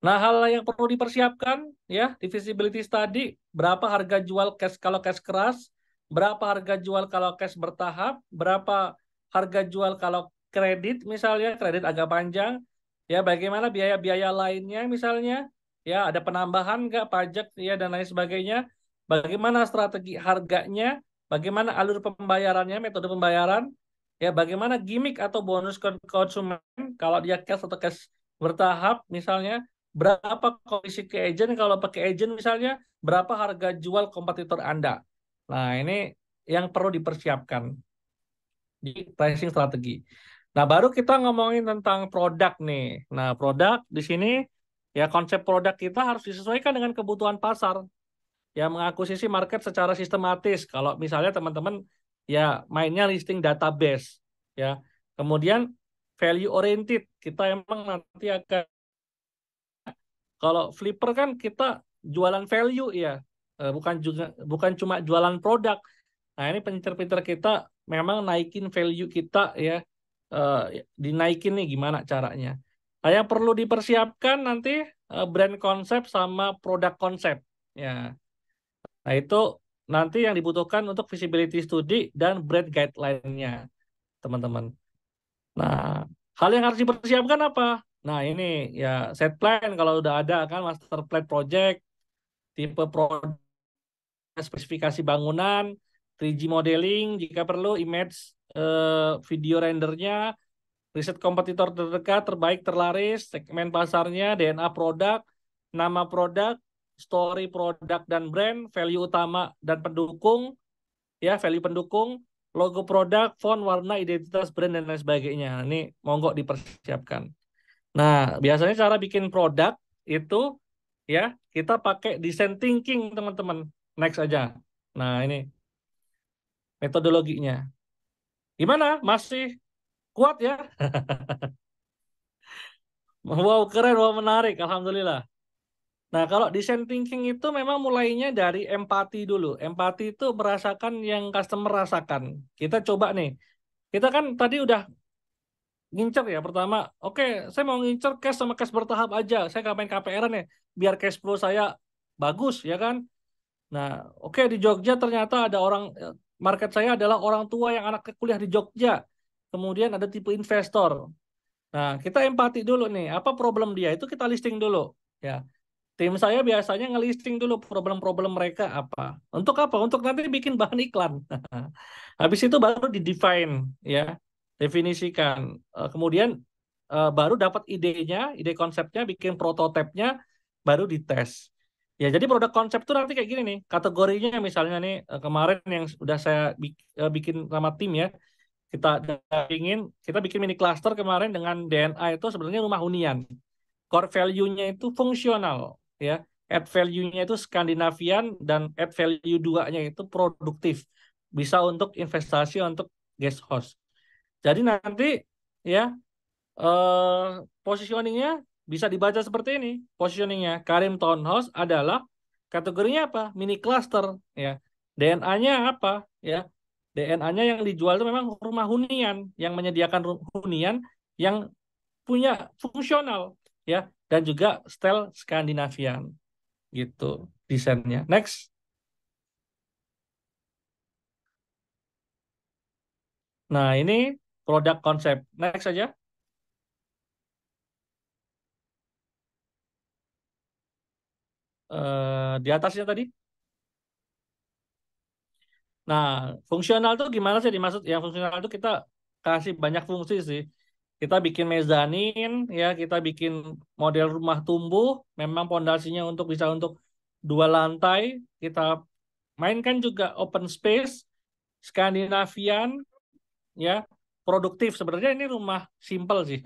Nah, hal yang perlu dipersiapkan ya di feasibility study, berapa harga jual cash kalau cash keras, berapa harga jual kalau cash bertahap, berapa harga jual kalau kredit misalnya, kredit agak panjang, ya bagaimana biaya-biaya lainnya misalnya, ya ada penambahan nggak pajak ya dan lain sebagainya, bagaimana strategi harganya, bagaimana alur pembayarannya, metode pembayaran, ya bagaimana gimmick atau bonus konsumen kalau dia cash atau cash bertahap misalnya, berapa komisi ke agent kalau pakai agent misalnya, berapa harga jual kompetitor Anda. Nah, ini yang perlu dipersiapkan di pricing strategi. Nah, baru kita ngomongin tentang produk nih. Nah, produk di sini ya konsep produk kita harus disesuaikan dengan kebutuhan pasar. Ya mengakuisisi market secara sistematis. Kalau misalnya teman-teman ya mainnya listing database ya. Kemudian value oriented. Kita emang nanti akan kalau Flipper kan kita jualan value ya, bukan cuma jualan produk. Nah, ini pinter-pinter kita memang naikin value kita ya, eh, dinaikin nih gimana caranya. Nah, yang perlu dipersiapkan nanti brand konsep sama produk konsep. Ya, nah itu nanti yang dibutuhkan untuk visibility study dan brand guideline-nya, teman-teman. Nah, hal yang harus dipersiapkan apa? Nah, ini ya set plan kalau udah ada kan master plan project, tipe produk, spesifikasi bangunan, 3G modeling jika perlu, image, video rendernya, riset kompetitor terdekat, terbaik, terlaris, segmen pasarnya, DNA produk, nama produk, story produk dan brand, value utama dan pendukung, ya value pendukung, logo produk, font, warna, identitas brand dan lain sebagainya. Ini monggo dipersiapkan. Nah, biasanya cara bikin produk itu ya kita pakai design thinking, teman-teman. Next aja. Nah, ini metodologinya. Gimana? Masih kuat ya? Wow, keren, wow, menarik. Alhamdulillah. Nah, kalau design thinking itu memang mulainya dari empati dulu. Empati itu merasakan yang customer rasakan. Kita coba nih. Kita kan tadi udah ngincer ya. Pertama, oke, saya mau ngincer cash sama cash bertahap aja. Saya nggak main KPR-an ya. Biar cash flow saya bagus, ya kan? Nah, oke, di Jogja ternyata ada orang, market saya adalah orang tua yang anaknya kuliah di Jogja. Kemudian ada tipe investor. Nah, kita empati dulu nih. Apa problem dia? Itu kita listing dulu. Ya. Tim saya biasanya ngelisting dulu problem-problem mereka apa. Untuk apa? Untuk nanti bikin bahan iklan. Habis itu baru di-define, ya, definisikan. Kemudian baru dapat idenya, ide konsepnya, bikin prototipenya, baru dites. Ya, jadi produk konsep itu nanti kayak gini nih. Kategorinya misalnya nih kemarin yang sudah saya bikin sama tim ya, kita ingin kita bikin mini cluster kemarin dengan DNA itu sebenarnya rumah hunian. Core value-nya itu fungsional, ya. Add value-nya itu Skandinavian dan add value duanya itu produktif. Bisa untuk investasi untuk guest house. Jadi nanti ya positioningnya bisa dibaca seperti ini. Positioningnya Karim Townhouse adalah kategorinya apa? Mini cluster, ya. DNA-nya apa? Ya, DNA-nya yang dijual itu memang rumah hunian yang menyediakan hunian yang punya fungsional, ya, dan juga style Skandinavian gitu desainnya. Next. Nah, ini produk konsep. Next saja. Di atasnya tadi. Nah, fungsional tuh gimana sih dimaksud? Yang fungsional itu kita kasih banyak fungsi sih. Kita bikin mezanin, ya, kita bikin model rumah tumbuh, memang pondasinya untuk bisa untuk 2 lantai. Kita mainkan juga open space, Skandinavian, ya, produktif. Sebenarnya ini rumah simple sih,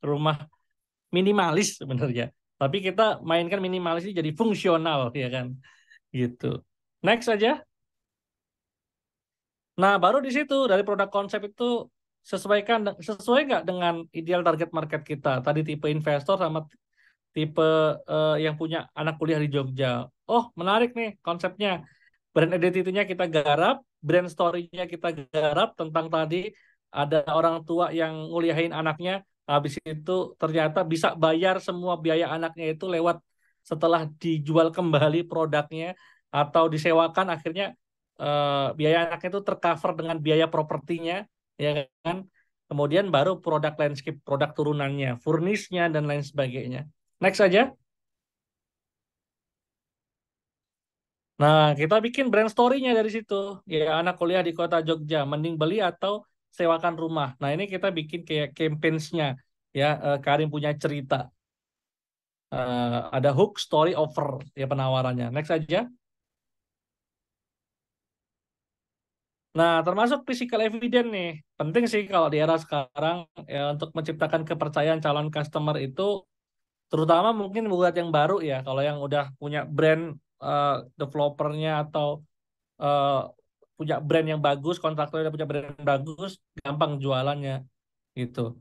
rumah minimalis sebenarnya. Tapi kita mainkan minimalis ini jadi fungsional, ya kan, gitu. Next aja. Nah, baru di situ dari produk konsep itu sesuai nggak dengan ideal target market kita. Tadi tipe investor sama tipe yang punya anak kuliah di Jogja. Oh, menarik nih konsepnya. Brand identity-nya kita garap, brand story-nya kita garap tentang tadi ada orang tua yang nguliahin anaknya, habis itu ternyata bisa bayar semua biaya anaknya itu lewat setelah dijual kembali produknya atau disewakan akhirnya biaya anaknya itu tercover dengan biaya propertinya, ya kan? Kemudian baru produk landscape, produk turunannya, furnisnya dan lain sebagainya. Next aja. Nah, kita bikin brand story-nya dari situ. Ya, anak kuliah di kota Jogja, mending beli atau sewakan rumah. Nah, ini kita bikin kayak campaigns-nya. Ya, Karim punya cerita. Ada hook, story, offer, ya penawarannya. Next aja. Nah, termasuk physical evidence nih. Penting sih kalau di era sekarang ya, untuk menciptakan kepercayaan calon customer itu, terutama mungkin buat yang baru ya. Kalau yang udah punya brand eh, developernya atau eh, punya brand yang bagus, kontraktornya udah punya brand yang bagus, gampang jualannya gitu.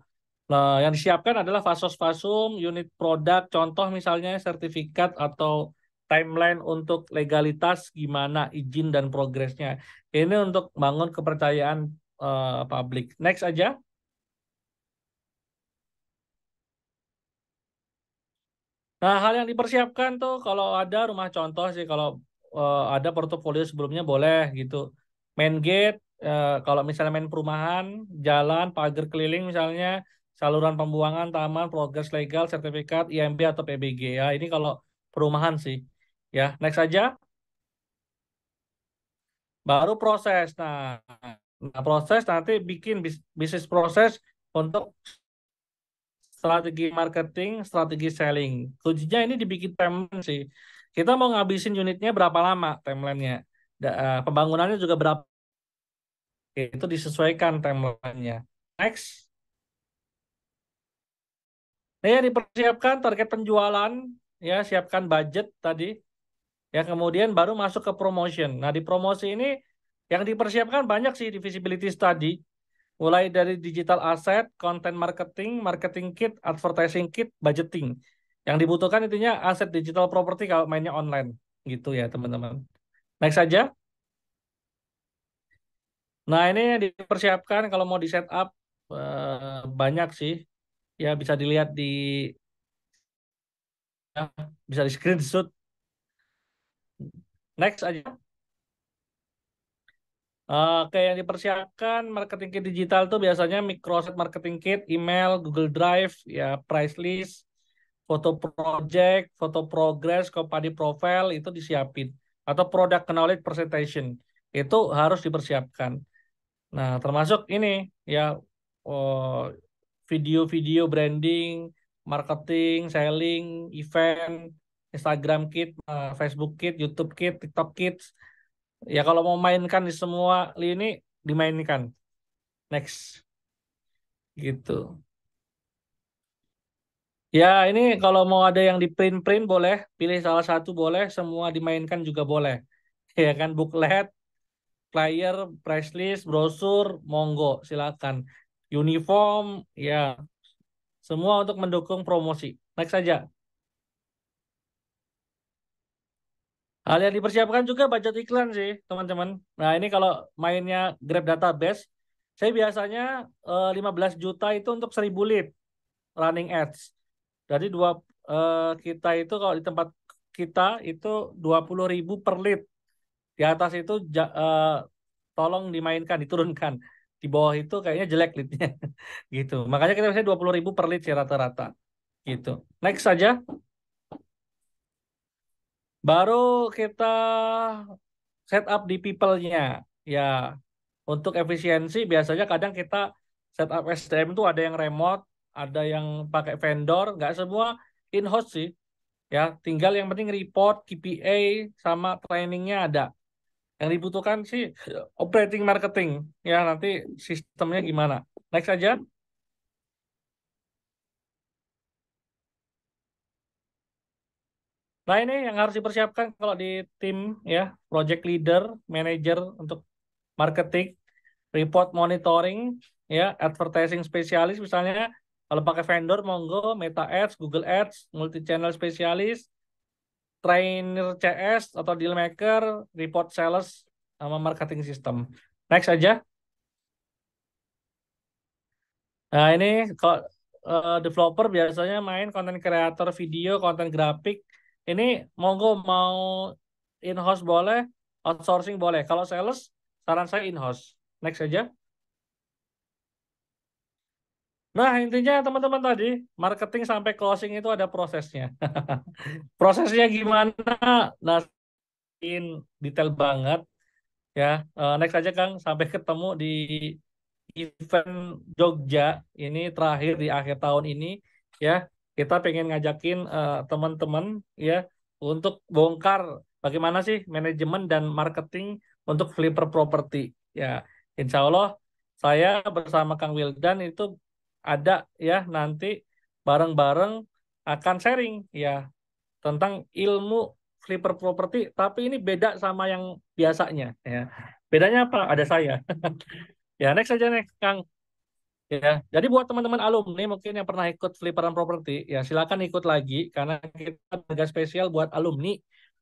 Nah, yang disiapkan adalah fasos fasum, unit produk, contoh misalnya sertifikat atau timeline untuk legalitas gimana izin dan progresnya. Ini untuk bangun kepercayaan publik. Next aja. Nah, hal yang dipersiapkan tuh kalau ada rumah contoh sih, kalau ada portofolio sebelumnya boleh gitu. Main gate, kalau misalnya main perumahan, jalan, pagar keliling misalnya, saluran pembuangan, taman, progres legal, sertifikat, IMB atau PBG ya. Ini kalau perumahan sih. Ya, next aja. Baru proses. Nah, proses nanti bikin bisnis proses untuk strategi marketing, strategi selling. Kuncinya ini dibikin timeline sih. Kita mau ngabisin unitnya berapa lama timelinenya. Pembangunannya juga berapa. Itu disesuaikan timelinenya. Next. Nah, ya dipersiapkan target penjualan, ya siapkan budget tadi. Ya kemudian baru masuk ke promotion. Nah di promosi ini yang dipersiapkan banyak sih di visibility study. Mulai dari digital asset, content marketing, marketing kit, advertising kit, budgeting. Yang dibutuhkan intinya aset digital property kalau mainnya online. Gitu ya teman-teman. Next saja. Nah ini yang dipersiapkan kalau mau di setup banyak sih. Ya bisa dilihat ya, bisa di screenshot. Next aja. Oke, yang dipersiapkan marketing kit digital tuh biasanya microset marketing kit, email, Google Drive, ya price list, foto project, foto progress, company profile itu disiapin. Atau product knowledge presentation itu harus dipersiapkan. Nah, termasuk ini ya oh, video-video branding, marketing, selling, event, Instagram kit, Facebook kit, YouTube kit, TikTok kit. Ya kalau mau mainkan di semua lini dimainkan. Next gitu. Ya ini kalau mau ada yang di print-print boleh, pilih salah satu boleh, semua dimainkan juga boleh. Ya kan booklet, flyer, price list, brosur, monggo silakan. Uniform, ya semua untuk mendukung promosi. Next saja. Hal yang dipersiapkan juga budget iklan sih, teman-teman. Nah, ini kalau mainnya Grab Database, saya biasanya 15 juta itu untuk 1000 lead running ads. Jadi kita itu kalau di tempat kita itu 20.000 per lead. Di atas itu tolong dimainkan, diturunkan. Di bawah itu kayaknya jelek leadnya. Gitu. Makanya kita biasanya 20.000 per lead sih rata-rata. Gitu. Next saja. Baru kita setup di people-nya. Ya, untuk efisiensi biasanya kadang kita setup SDM itu ada yang remote, ada yang pakai vendor, nggak semua in-house sih. Ya, tinggal yang penting report, KPI, sama trainingnya ada. Yang dibutuhkan sih operating marketing. Ya, nanti sistemnya gimana. Next aja. Nah, ini yang harus dipersiapkan kalau di tim ya, project leader, manager untuk marketing, report monitoring, ya, advertising spesialis misalnya kalau pakai vendor monggo, Meta Ads, Google Ads, multi channel spesialis, trainer CS atau deal maker, report sales sama marketing system. Next aja. Nah, ini kalau developer biasanya main konten kreator video, konten grafik. Ini monggo mau in-house boleh, outsourcing boleh. Kalau sales, saran saya in-house. Next aja. Nah, intinya teman-teman tadi, marketing sampai closing itu ada prosesnya. Prosesnya gimana? Nah, detail banget ya. Next aja Kang, sampai ketemu di event Jogja ini terakhir di akhir tahun ini ya. Kita pengen ngajakin teman-teman ya untuk bongkar bagaimana sih manajemen dan marketing untuk flipper property ya. Insya Allah saya bersama Kang Wildan itu ada ya nanti bareng-bareng akan sharing ya tentang ilmu flipper property tapi ini beda sama yang biasanya ya. Bedanya apa? Ada saya. Ya, next aja nih, Kang. Ya, jadi buat teman-teman alumni mungkin yang pernah ikut Fliparan Property, ya silakan ikut lagi karena kita ada spesial buat alumni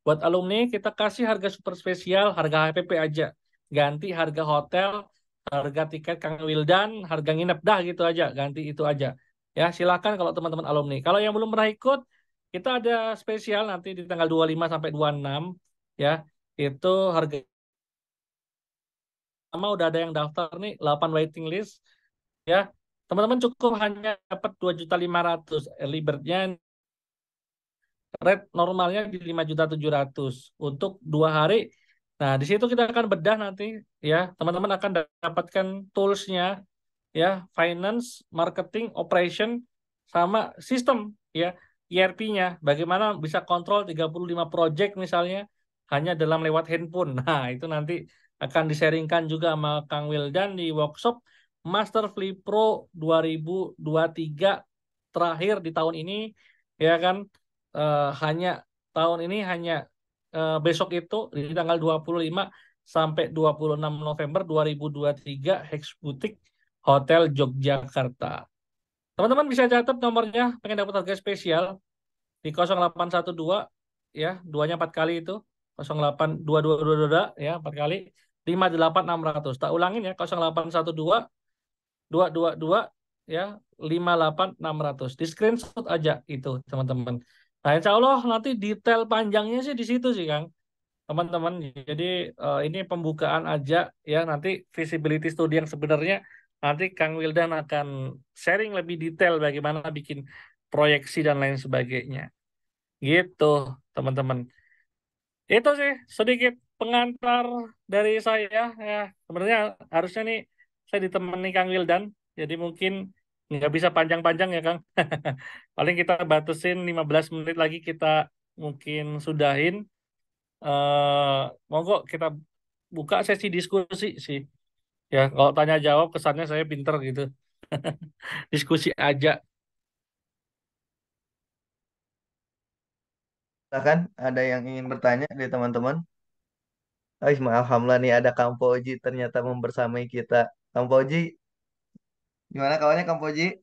Buat alumni kita kasih harga super spesial, harga HPP aja. Ganti harga hotel, harga tiket Kang Wildan, harga nginep dah gitu aja, ganti itu aja. Ya, silakan kalau teman-teman alumni. Kalau yang belum pernah ikut, kita ada spesial nanti di tanggal 25 sampai 26 ya. Itu harga sama udah ada yang daftar nih 8 waiting list ya. Teman-teman cukup hanya dapat 2.500.000. Early bird-nya rate normalnya di 5.700.000 untuk 2 hari. Nah, di situ kita akan bedah nanti ya. Teman-teman akan dapatkan toolsnya ya, finance, marketing, operation, sama sistem ya, ERP-nya. Bagaimana bisa kontrol 35 project misalnya hanya dalam lewat handphone. Nah, itu nanti akan disaringkan juga sama Kang Wildan di workshop Master Flip Pro 2023 terakhir di tahun ini ya kan. Hanya tahun ini hanya besok itu di tanggal 25 sampai 26 November 2023 Hex Boutique Hotel Yogyakarta. Teman-teman bisa catat nomornya pengen dapat harga spesial di 0812 ya, duanya 4 kali itu 082222 ya 4 kali 58600. Tak ulangin ya 0812 222 ya 58600. Di screenshot aja itu teman-teman. Nah, insya Allah nanti detail panjangnya sih di situ sih Kang teman-teman. Jadi ini pembukaan aja ya, nanti feasibility study yang sebenarnya nanti Kang Wildan akan sharing lebih detail bagaimana bikin proyeksi dan lain sebagainya. Gitu, teman-teman. Itu sih sedikit pengantar dari saya ya. Sebenarnya harusnya nih saya ditemani Kang Wildan. Jadi mungkin nggak bisa panjang-panjang ya Kang. Paling kita batasin 15 menit lagi kita mungkin sudahin. Monggo kita buka sesi diskusi sih. Ya, kalau tanya jawab kesannya saya pinter gitu. Diskusi aja. Silakan, ada yang ingin bertanya dari teman-teman? Oh, alhamdulillah nih ada Kang Fauji ternyata membersamai kita. Kang Fauji, gimana kawannya Kang Fauji?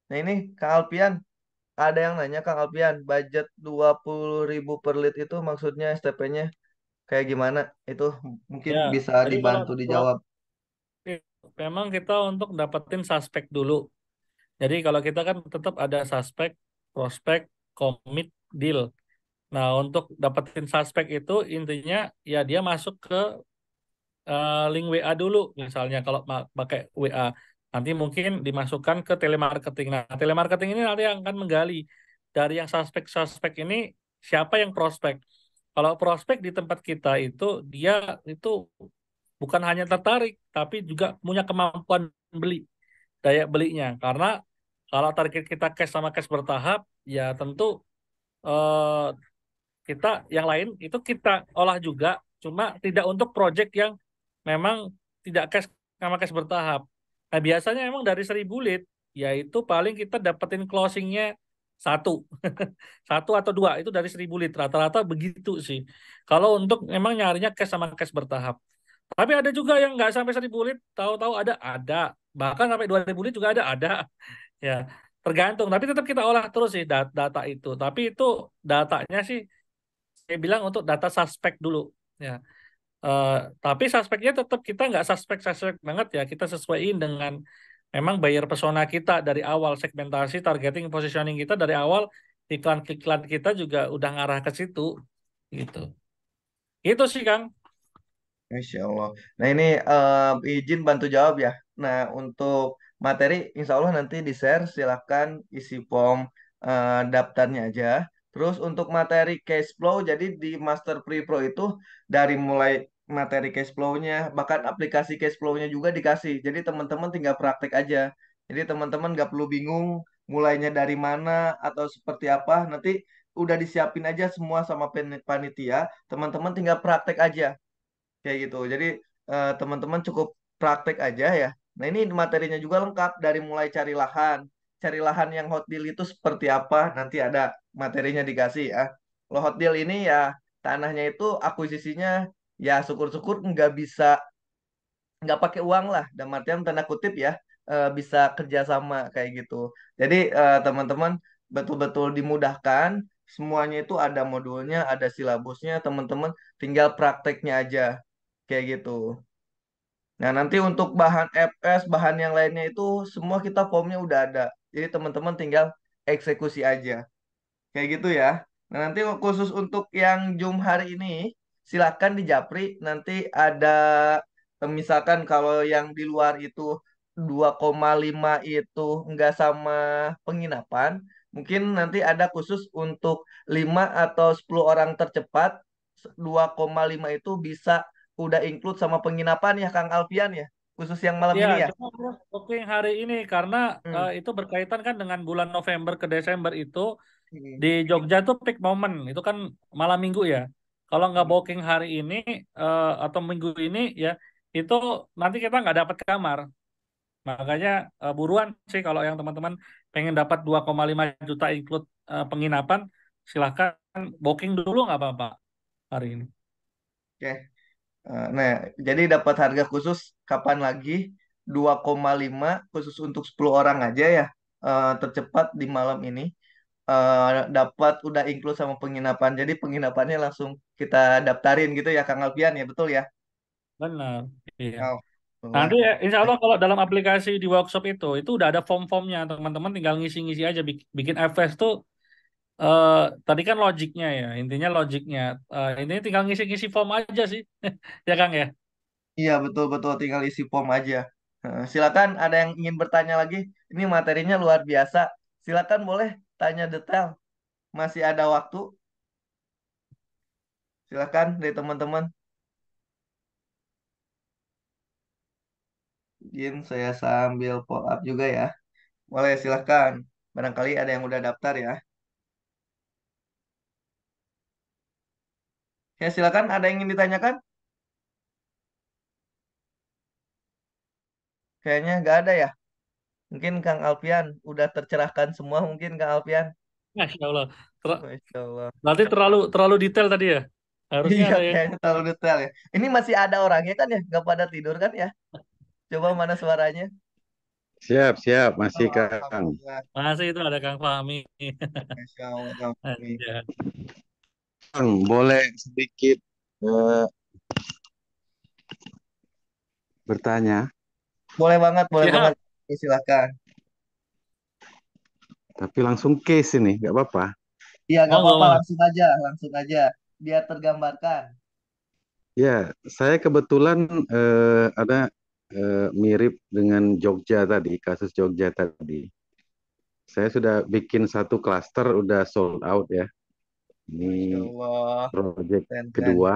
Nah ini Kang Alpian, ada yang nanya Kang Alpian, budget 20.000 per lead itu maksudnya STP-nya kayak gimana? Itu mungkin Ya, bisa jadi kalau dibantu dijawab. memang kita untuk dapetin suspek dulu. Jadi kalau kita kan tetap ada suspek, prospek, komit, deal. Nah, untuk dapetin suspek itu intinya ya dia masuk ke link WA dulu, misalnya kalau pakai WA. Nanti mungkin dimasukkan ke telemarketing. Nah, telemarketing ini nanti akan menggali dari yang suspek-suspek ini siapa yang prospek. Kalau prospek di tempat kita itu dia itu bukan hanya tertarik, tapi juga punya kemampuan beli, daya belinya. Karena kalau target kita cash sama cash bertahap, ya tentu eh, kita yang lain itu kita olah juga, cuma tidak untuk project yang memang tidak cash sama cash bertahap. Nah, biasanya emang dari 1.000 lead, yaitu paling kita dapetin closingnya satu, satu atau dua itu dari 1.000 lead. Rata-rata begitu sih. Kalau untuk memang nyarinya cash sama cash bertahap. Tapi ada juga yang nggak sampai 1.000 lead, tahu-tahu ada. Bahkan sampai 2.000 lead juga ada. Ya, tergantung. Tapi tetap kita olah terus sih data itu. Tapi itu datanya sih saya bilang untuk data suspek dulu. Ya. Eh, tapi suspeknya tetap kita nggak suspek banget ya. Kita sesuaiin dengan memang buyer persona kita dari awal, segmentasi, targeting, positioning kita dari awal, iklan-iklan kita juga udah ngarah ke situ gitu. Itu sih Kang. Insya Allah. Nah ini izin bantu jawab ya. Nah untuk materi Insya Allah nanti di-share silahkan isi form daftarnya aja. Terus untuk materi cash flow, jadi di Master Free Pro itu dari mulai materi cash flow-nya, bahkan aplikasi cash flow-nya juga dikasih. Jadi teman-teman tinggal praktek aja. Jadi teman-teman nggak perlu bingung mulainya dari mana atau seperti apa. Nanti udah disiapin aja semua sama panitia. Teman-teman tinggal praktek aja kayak gitu. Jadi teman-teman cukup praktek aja ya. Nah ini materinya juga lengkap dari mulai cari lahan yang hot deal itu seperti apa. Nanti ada materinya dikasih ya. Kalau hot deal ini ya tanahnya itu akuisisinya ya syukur-syukur nggak pakai uang lah. Dan artian tanda kutip ya bisa kerjasama kayak gitu. Jadi teman-teman betul-betul dimudahkan. Semuanya itu ada modulnya, ada silabusnya, teman-teman tinggal prakteknya aja kayak gitu. Nah, nanti untuk bahan FS, bahan yang lainnya itu semua kita formnya udah ada. Jadi teman-teman tinggal eksekusi aja. Kayak gitu ya. Nah, nanti khusus untuk yang Zoom hari ini, silakan di Japri. Nanti ada, misalkan kalau yang di luar itu 2,5 itu nggak sama penginapan, mungkin nanti ada khusus untuk 5 atau 10 orang tercepat, 2,5 itu bisa udah include sama penginapan ya, Kang Alfian ya. Khusus yang malam Ya, ini ya. cuma booking hari ini karena Hmm. itu berkaitan kan dengan bulan November ke Desember itu Hmm. di Jogja tuh peak moment, itu kan malam minggu ya. Kalau nggak Hmm. booking hari ini atau minggu ini ya, itu nanti kita nggak dapat kamar. Makanya buruan sih kalau yang teman-teman pengen dapat 2,5 juta include penginapan, silahkan booking dulu nggak apa-apa hari ini. Oke. Nah, jadi dapat harga khusus kapan lagi? 2,5 khusus untuk 10 orang aja ya. Tercepat di malam ini. Dapat udah include sama penginapan. Jadi penginapannya langsung kita daftarin gitu ya Kang Alfian ya, betul ya? Benar. Iya. Oh, Nanti boleh. insya Allah kalau dalam aplikasi di workshop itu udah ada form-formnya, teman-teman tinggal ngisi-ngisi aja bikin FS tuh eh, tadi kan logiknya ya, intinya logiknya. Ini tinggal ngisi-ngisi form aja sih, ya Kang ya. Iya, betul-betul tinggal isi form aja. Silakan ada yang ingin bertanya lagi. Ini materinya luar biasa. Silakan boleh tanya detail. Masih ada waktu. Silakan dari teman-teman. Izin saya sambil follow up juga ya. Boleh, silahkan. Barangkali ada yang udah daftar ya. Ya, silakan. Ada yang ingin ditanyakan? Kayaknya nggak ada ya. Mungkin Kang Alfian udah tercerahkan semua mungkin Kang Alfian. Masya Allah. Masya Allah. Berarti terlalu terlalu detail tadi ya. Harusnya Iya, ada yang kayaknya terlalu detail ya. Ini masih ada orangnya kan ya? Nggak pada tidur kan ya? Coba mana suaranya? Siap, siap, masih Oh, Kang. Alhamdulillah. masih itu ada Kang Fahmi. Masya Allah, Kang Fahmi. Aja. Kang, boleh sedikit eh, bertanya, Boleh banget, boleh banget. Siap. Silakan. tapi langsung case ini, nggak apa-apa. Iya, nggak Monggo, apa-apa. monggo. Langsung aja. Biar tergambarkan. Ya, saya kebetulan ada mirip dengan Jogja tadi, kasus Jogja tadi. Saya sudah bikin satu klaster, udah sold out ya. Masya Ini Allah. project Keren-keren. kedua.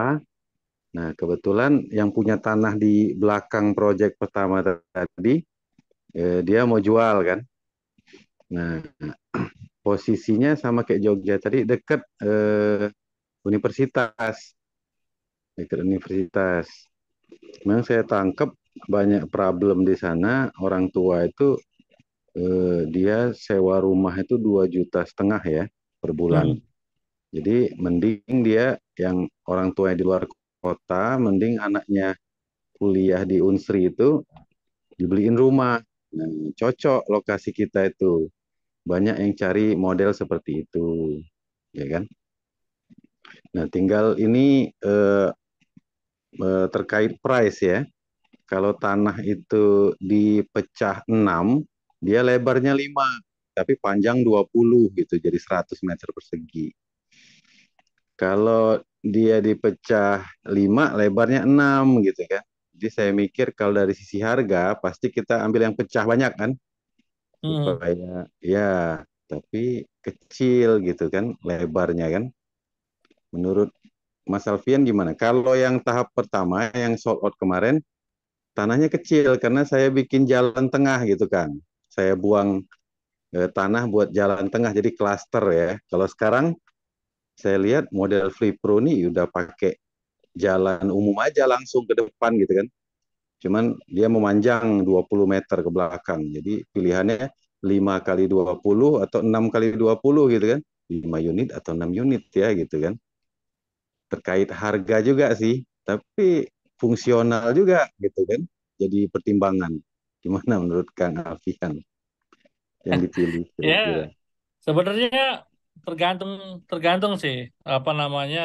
Nah, kebetulan yang punya tanah di belakang project pertama tadi, dia mau jual kan. Nah, posisinya sama kayak Jogja tadi, dekat universitas, dekat universitas. Memang saya tangkap banyak problem di sana. Orang tua itu dia sewa rumah itu 2,5 juta ya per bulan. Hmm. Jadi mending dia yang orang tua di luar kota, mending anaknya kuliah di Unsri itu dibeliin rumah. Nah, cocok lokasi kita itu. Banyak yang cari model seperti itu, ya kan? Nah, tinggal ini terkait price ya. Kalau tanah itu dipecah 6, dia lebarnya 5, tapi panjang 20 gitu, jadi 100 meter persegi. Kalau dia dipecah 5, lebarnya 6 gitu kan. Jadi saya mikir kalau dari sisi harga, pasti kita ambil yang pecah banyak kan, Hmm. supaya ya, tapi kecil gitu kan, lebarnya kan. Menurut Mas Alfian gimana? Kalau yang tahap pertama, yang sold out kemarin, tanahnya kecil karena saya bikin jalan tengah gitu kan. Saya buang tanah buat jalan tengah jadi klaster ya. Kalau sekarang saya lihat model Free Pro nih udah pakai jalan umum aja langsung ke depan gitu kan. Cuman dia memanjang 20 meter ke belakang. Jadi pilihannya 5 kali 20 atau 6 kali 20 gitu kan. 5 unit atau 6 unit ya gitu kan. Terkait harga juga sih, tapi fungsional juga gitu kan. Jadi pertimbangan. Gimana menurut Kang Alfian yang dipilih Ya, kira-kira? Sebenarnya tergantung tergantung sih apa namanya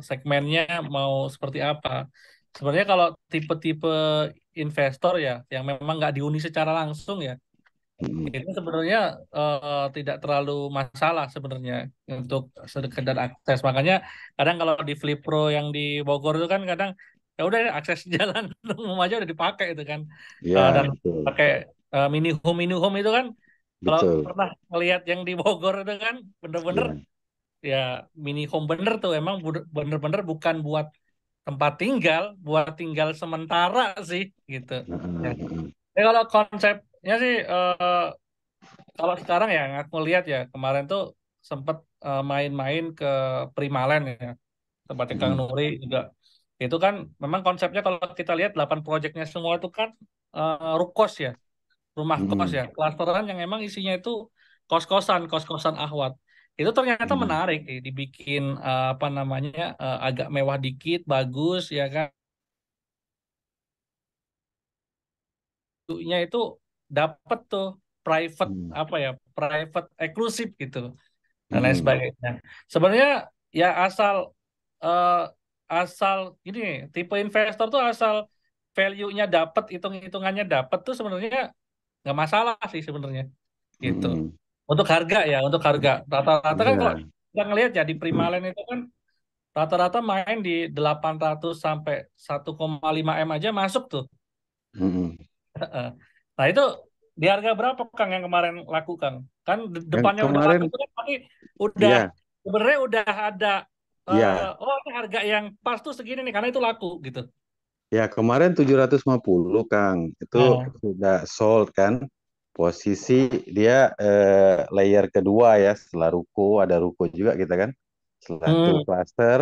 segmennya mau seperti apa. Sebenarnya kalau tipe-tipe investor ya yang memang nggak diuni secara langsung ya, Mm-mm. itu sebenarnya tidak terlalu masalah sebenarnya untuk sekedar akses. Makanya kadang kalau di Flipro yang di Bogor itu kan kadang ya udah akses jalan umum aja udah dipakai itu kan. Ya, Dan betul. pakai mini home itu kan kalau Betul. pernah melihat yang di Bogor itu kan bener-bener Ya. ya mini home bener tuh emang bener-bener bukan buat tempat tinggal, buat tinggal sementara sih gitu. Ya. Heeh, heeh. Kalau konsepnya sih kalau sekarang ya yang aku lihat ya kemarin tuh sempet main-main ke Primalen ya tempatnya Kang Mm-mm. Nuri juga. Itu kan memang konsepnya kalau kita lihat 8 proyeknya semua itu kan rukos ya, rumah kos Mm-mm. ya, klasteran yang emang isinya itu kos-kosan ahwat. Itu ternyata Mm-mm. menarik nih, dibikin apa namanya agak mewah dikit, bagus ya kan. Nya itu dapat tuh private Mm-mm. apa ya, private eksklusif gitu dan lain Mm-mm. sebagainya. Sebenarnya ya eh, asal gini nih, tipe investor tuh asal value-nya dapat, hitung-hitungannya dapat tuh sebenarnya nggak masalah sih sebenarnya gitu. Mm-mm. Untuk harga ya, untuk harga rata-rata kan kalau Iya. kita ngelihat ya di Primalen itu kan rata-rata main di 800 sampai 1,5 M aja masuk tuh. Mm-mm. Nah itu di harga berapa Kang yang kemarin laku Kang? Kan Yang depannya udah laku kemarin, tuh kan tapi udah ya, sebenarnya udah ada ya, oh ini harga yang pas tuh segini nih karena itu laku gitu. ya kemarin 750 Kang. Itu Oh. sudah sold kan. Posisi dia layer kedua ya, setelah ruko, ada ruko juga kita kan. Setelah itu Hmm. cluster.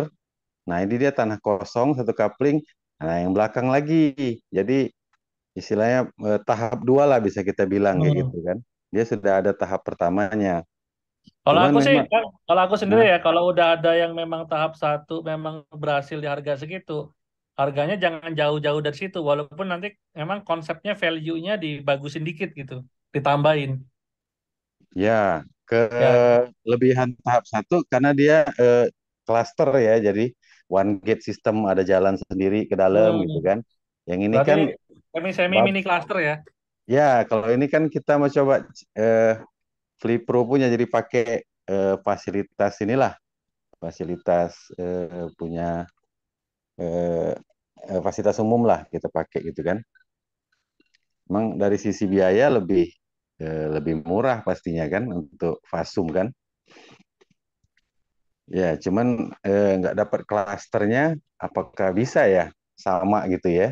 Nah, ini dia tanah kosong, satu kapling. Nah, yang belakang lagi. Jadi, istilahnya tahap dua lah bisa kita bilang kayak Hmm. gitu kan. Dia sudah ada tahap pertamanya. Kalau Cuman aku sih, memang, Kang, kalau aku sendiri nah, ya, kalau udah ada yang memang tahap satu memang berhasil di harga segitu, harganya jangan jauh-jauh dari situ, walaupun nanti memang konsepnya value-nya dibagusin dikit gitu, ditambahin. ya, Ya. kelebihan tahap satu karena dia cluster ya. Jadi, one gate system ada jalan sendiri ke dalam gitu Hmm. kan. Yang ini Berarti kan, semi-semi bab, mini cluster ya. ya, kalau ini kan kita mau coba eh, Flipro punya jadi pakai fasilitas inilah, fasilitas punya eh, fasilitas umum lah kita pakai gitu kan. Emang dari sisi biaya lebih murah pastinya kan untuk Fasum kan. Ya, cuman nggak dapat klasternya, apakah bisa ya sama gitu ya?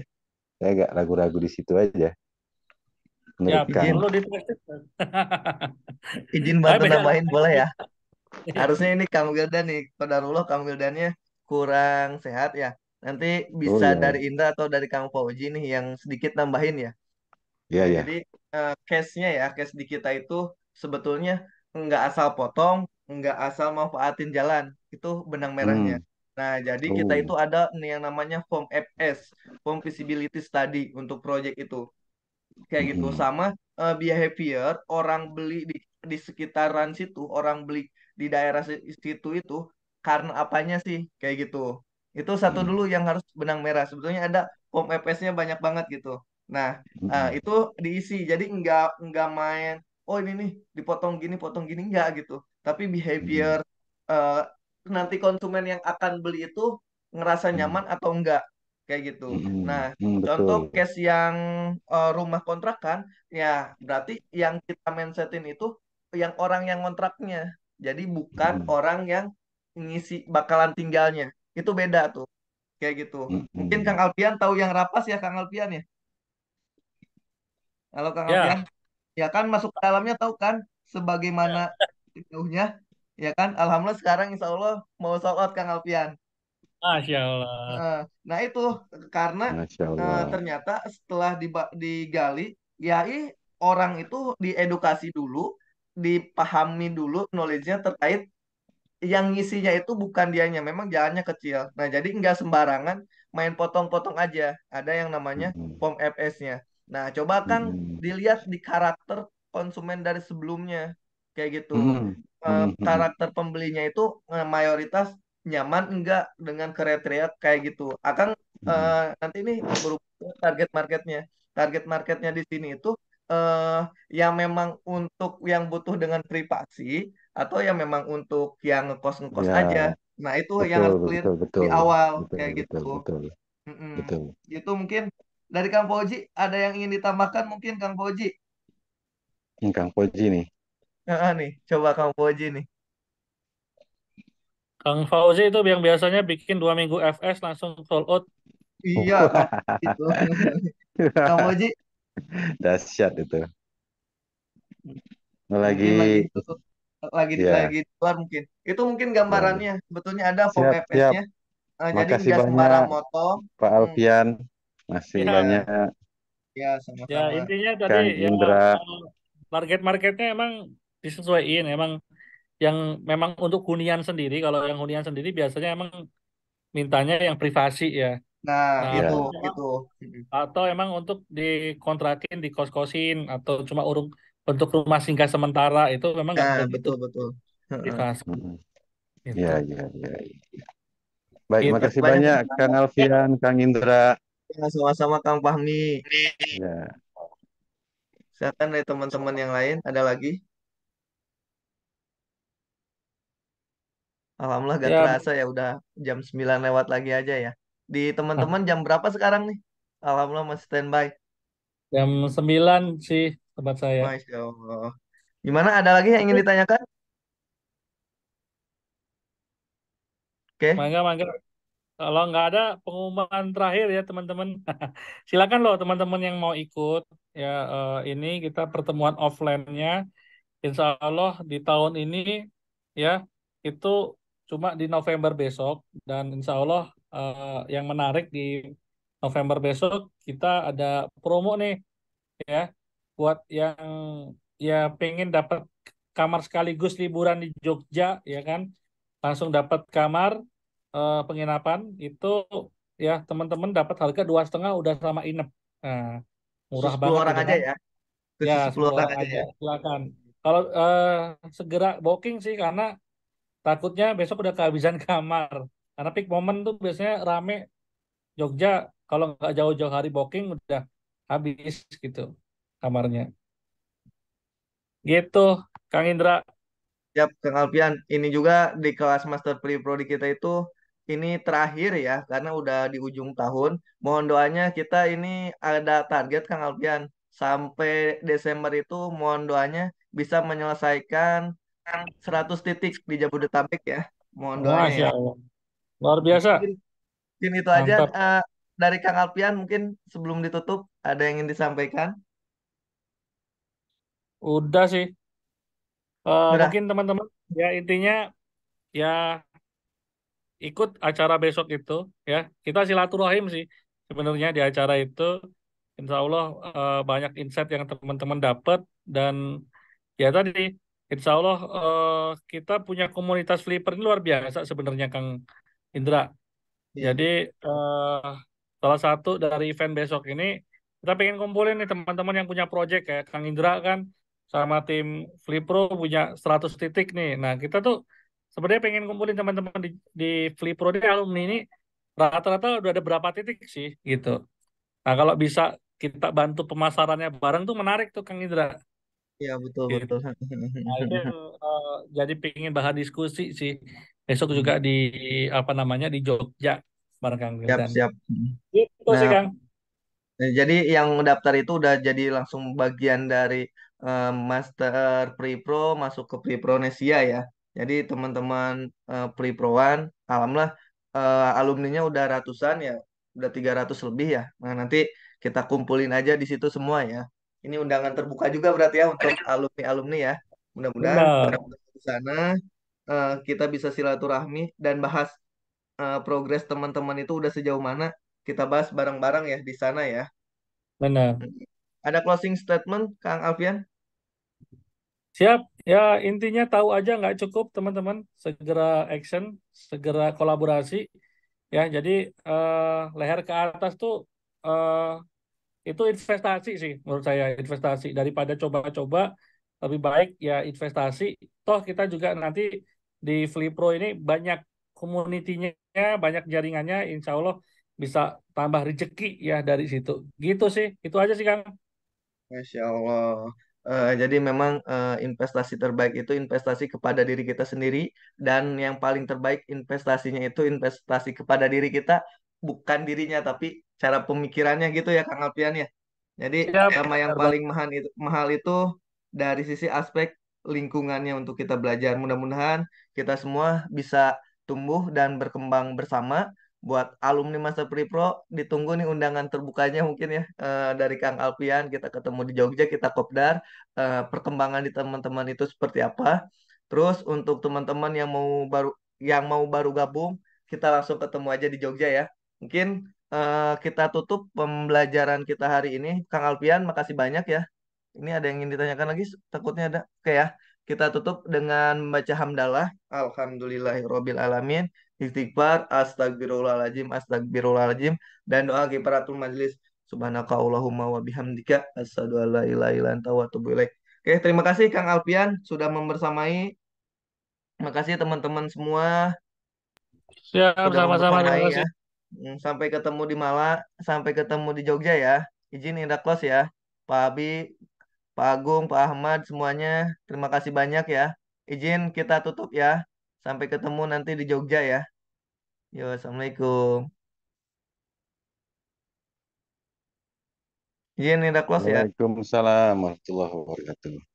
Saya agak ragu-ragu di situ aja Ya, menurut Kang. Izin perlu ditesting. izin Tapi bantu beda lah. nambahin boleh ya? Iya. Harusnya ini Kang Wildan nih, Qadarullah Kang Wildannya kurang sehat ya. Nanti Oh bisa ya, dari Indra atau dari Kang Fauji nih yang sedikit nambahin ya. ya Ya, ya. jadi case-nya ya, case di kita itu sebetulnya nggak asal potong, nggak asal manfaatin jalan. Itu benang merahnya. Hmm. Nah, jadi kita Oh. itu ada nih yang namanya Form FS, Form Feasibility Study untuk project itu. Kayak gitu. Mm-mm. Sama behavior orang beli di sekitaran situ, orang beli di daerah situ itu karena apanya sih? Kayak gitu. Itu satu Mm-mm. dulu yang harus benang merah. Sebetulnya ada Form FS-nya banyak banget gitu. Nah, Mm-mm. itu diisi. Jadi nggak main, oh ini nih potong gini nggak gitu. Tapi behavior Mm-mm. eh, nanti konsumen yang akan beli itu ngerasa nyaman atau enggak kayak gitu. Nah, Mm-mm. Mm, contoh betul. case yang rumah kontrakan, ya berarti yang kita mindsetin itu yang orang yang kontraknya. Jadi bukan Mm-mm. orang yang ngisi bakalan tinggalnya. Itu beda tuh, kayak gitu. Mungkin Kang Mm-mm. Alpian tahu yang rapas ya Kang Alpian ya. Kalau Kang Alpian, Ya, ya kan masuk ke dalamnya tahu kan sebagaimana jauhnya, ya kan. Alhamdulillah sekarang Insya Allah mau sold out Kang Alpian. Masya Allah. Nah itu karena Masya Allah. ternyata setelah digali, ya orang itu diedukasi dulu, dipahami dulu knowledge-nya terkait yang ngisinya itu bukan dianya, memang jalannya kecil. Nah jadi nggak sembarangan main potong-potong aja. Ada yang namanya Mm-mm. form FS-nya. Nah coba Kang Mm-mm. dilihat di karakter konsumen dari sebelumnya. kayak gitu. Mm-mm. Mm-mm. Karakter pembelinya itu mayoritas nyaman enggak dengan kriteria kayak gitu. Akang Mm-mm. nanti nih berhubung ke target marketnya. Target marketnya di sini itu eh, yang memang untuk yang butuh dengan privasi atau yang memang untuk yang ngekos-ngekos Ya, aja. Nah, itu yang betul, harus clear betul, di betul, awal betul, kayak gitu. betul, betul, Mm-mm. betul. Itu mungkin dari Kang Fauzi ada yang ingin ditambahkan mungkin Kang Fauzi. Kang Koji nih. Nih, coba Kang Fauzi nih. Kang Fauzi itu yang biasanya bikin 2 minggu FS langsung sold out. Iya, Kang Fauzi itu. Kang Fauzi Dahsyat itu. mungkin lagi Lagi, ditutup lagi ya, di luar mungkin. Itu mungkin ya, ya. gambarannya. Sebetulnya ada form Siap, siap. FS-nya. Jadi Makasih nggak sembarang banyak motong. Pak Hmm, Alfian. Masih Ya, banyak ya ya sama-sama. intinya tadi Kang ya Indra. eh, target marketnya emang disesuaikan. Emang yang memang untuk hunian sendiri, kalau yang hunian sendiri biasanya emang mintanya yang privasi ya. Nah, Nah, itu atau Ya, emang, itu. Hmm. emang untuk dikontrakin, dikos-kosin, atau cuma urung untuk rumah singgah sementara itu memang nggak Nah, begitu betul betul. Heeh. privasi mm, itu. ya, ya, ya. Baik, Gitu. makasih Banyak banyak Kang Ya, Alfian, Kang Indra. ya, sama-sama Kang Fahmi. Ya, Silakan dari teman-teman yang lain ada lagi. Alhamdulillah gak ya terasa ya udah jam 9 lewat lagi aja ya. Di ah, teman-teman jam berapa sekarang nih? Alhamdulillah masih standby. jam 9 sih tempat saya. Masya Allah. Gimana? Ada lagi yang ingin ditanyakan? Oke. Mangga, mangga. Kalau nggak ada pengumuman terakhir ya teman-teman, silakan loh teman-teman yang mau ikut ya ini kita pertemuan offline-nya, Insya Allah di tahun ini ya itu cuma di November besok dan Insya Allah yang menarik di November besok kita ada promo nih ya buat yang ya pengen dapat kamar sekaligus liburan di Jogja ya kan langsung dapat kamar penginapan itu ya teman-teman dapat harga 2,5 udah sama inap. Nah, Khusus murah 10 banget orang gitu aja kan. ya. Ya, Khusus 10 10 orang orang aja aja ya. silakan. Kalau segera booking sih karena takutnya besok udah kehabisan kamar. Karena peak moment tuh biasanya rame Jogja kalau nggak jauh-jauh hari booking udah habis gitu kamarnya. Gitu, Kang Indra. Siap, Kang Alpian. Ini juga di kelas Master Pre Pro di kita itu ini terakhir ya, karena udah di ujung tahun. Mohon doanya kita ini ada target Kang Alpian. Sampai Desember itu mohon doanya bisa menyelesaikan 100 titik di Jabodetabek ya. Mohon doanya Masya ya. Allah. Luar biasa. Mungkin, mungkin itu aja Mantap. dari Kang Alpian. Mungkin sebelum ditutup ada yang ingin disampaikan. Udah sih. Udah. Mungkin teman-teman ya intinya ya ikut acara besok itu ya. Kita silaturahim sih sebenarnya di acara itu. Insya Allah banyak insight yang teman-teman dapat dan ya tadi Insya Allah kita punya komunitas flipper ini luar biasa sebenarnya Kang Indra. Iya. Jadi eh, salah satu dari event besok ini kita pengen kumpulin nih teman-teman yang punya project kayak Kang Indra kan sama tim Flipro punya 100 titik nih. Nah kita tuh sebenarnya pengen kumpulin teman-teman di Flipro di alumni ini rata-rata udah ada berapa titik sih gitu. Nah kalau bisa kita bantu pemasarannya bareng tuh menarik tuh Kang Indra. Iya, betul Gitu. betul. Nah itu yang jadi pengen bahan diskusi sih besok juga di apa namanya di Jogja bareng Kang Siap, Wildan. siap. Itu sih Nah, Kang. jadi yang daftar itu udah jadi langsung bagian dari Master Pre-Pro masuk ke Pre-Pronesia ya. Jadi teman-teman Pre-Proan, alhamdulillah alumninya udah ratusan ya, udah 300 lebih ya. Nah, nanti kita kumpulin aja di situ semua ya. Ini undangan terbuka juga berarti ya untuk alumni-alumni ya. Mudah-mudahan pada Benar, di sana kita bisa silaturahmi dan bahas progres teman-teman itu udah sejauh mana. Kita bahas bareng-bareng ya di sana ya. benar. Ada closing statement, Kang Alfian? Siap. Ya intinya tahu aja nggak cukup teman-teman. Segera action, segera kolaborasi. Ya jadi leher ke atas tuh itu investasi sih menurut saya investasi daripada coba-coba lebih baik ya investasi. Toh kita juga nanti di Flipro ini banyak komunitinya, banyak jaringannya, insya Allah bisa tambah rezeki ya dari situ. Gitu sih, itu aja sih Kang. Masya Allah. Jadi memang investasi terbaik itu investasi kepada diri kita sendiri dan yang paling terbaik investasinya itu investasi kepada diri kita, bukan dirinya tapi cara pemikirannya gitu ya Kang Alfian ya. Jadi Siap, sama yang benar paling banget. mahal itu dari sisi aspek lingkungannya untuk kita belajar. Mudah-mudahan kita semua bisa tumbuh dan berkembang bersama. Buat alumni Master Pro ditunggu nih undangan terbukanya mungkin ya dari Kang Alfian. Kita ketemu di Jogja, kita kopdar perkembangan di teman-teman itu seperti apa. Terus untuk teman-teman yang mau baru gabung, kita langsung ketemu aja di Jogja ya. Mungkin kita tutup pembelajaran kita hari ini. Kang Alfian, makasih banyak ya. Ini ada yang ingin ditanyakan lagi? Takutnya ada. Oke ya. Kita tutup dengan membaca hamdalah. Alhamdulillahirabbil alamin. Istighfar, astagfirullahaladzim, astagfirullahaladzim. Dan doa kifaratul majlis. Subhanaka Allahumma wa bihamdika. Asyhadu an la ilaha illa anta wa atubu ilaik. Oke, terima kasih Kang Alfian sudah membersamai. Terima kasih teman-teman semua Siap, sudah sama-sama, terima membersamai ya. kasih. Sampai ketemu di Malang, sampai ketemu di Jogja ya. Izin Indah Klos ya. Pak Abi, Pak Agung, Pak Ahmad semuanya. Terima kasih banyak ya. Izin kita tutup ya. Sampai ketemu nanti di Jogja ya. Yo, Assalamualaikum. Izin Indah Klos ya. Waalaikumsalam warahmatullahi wabarakatuh.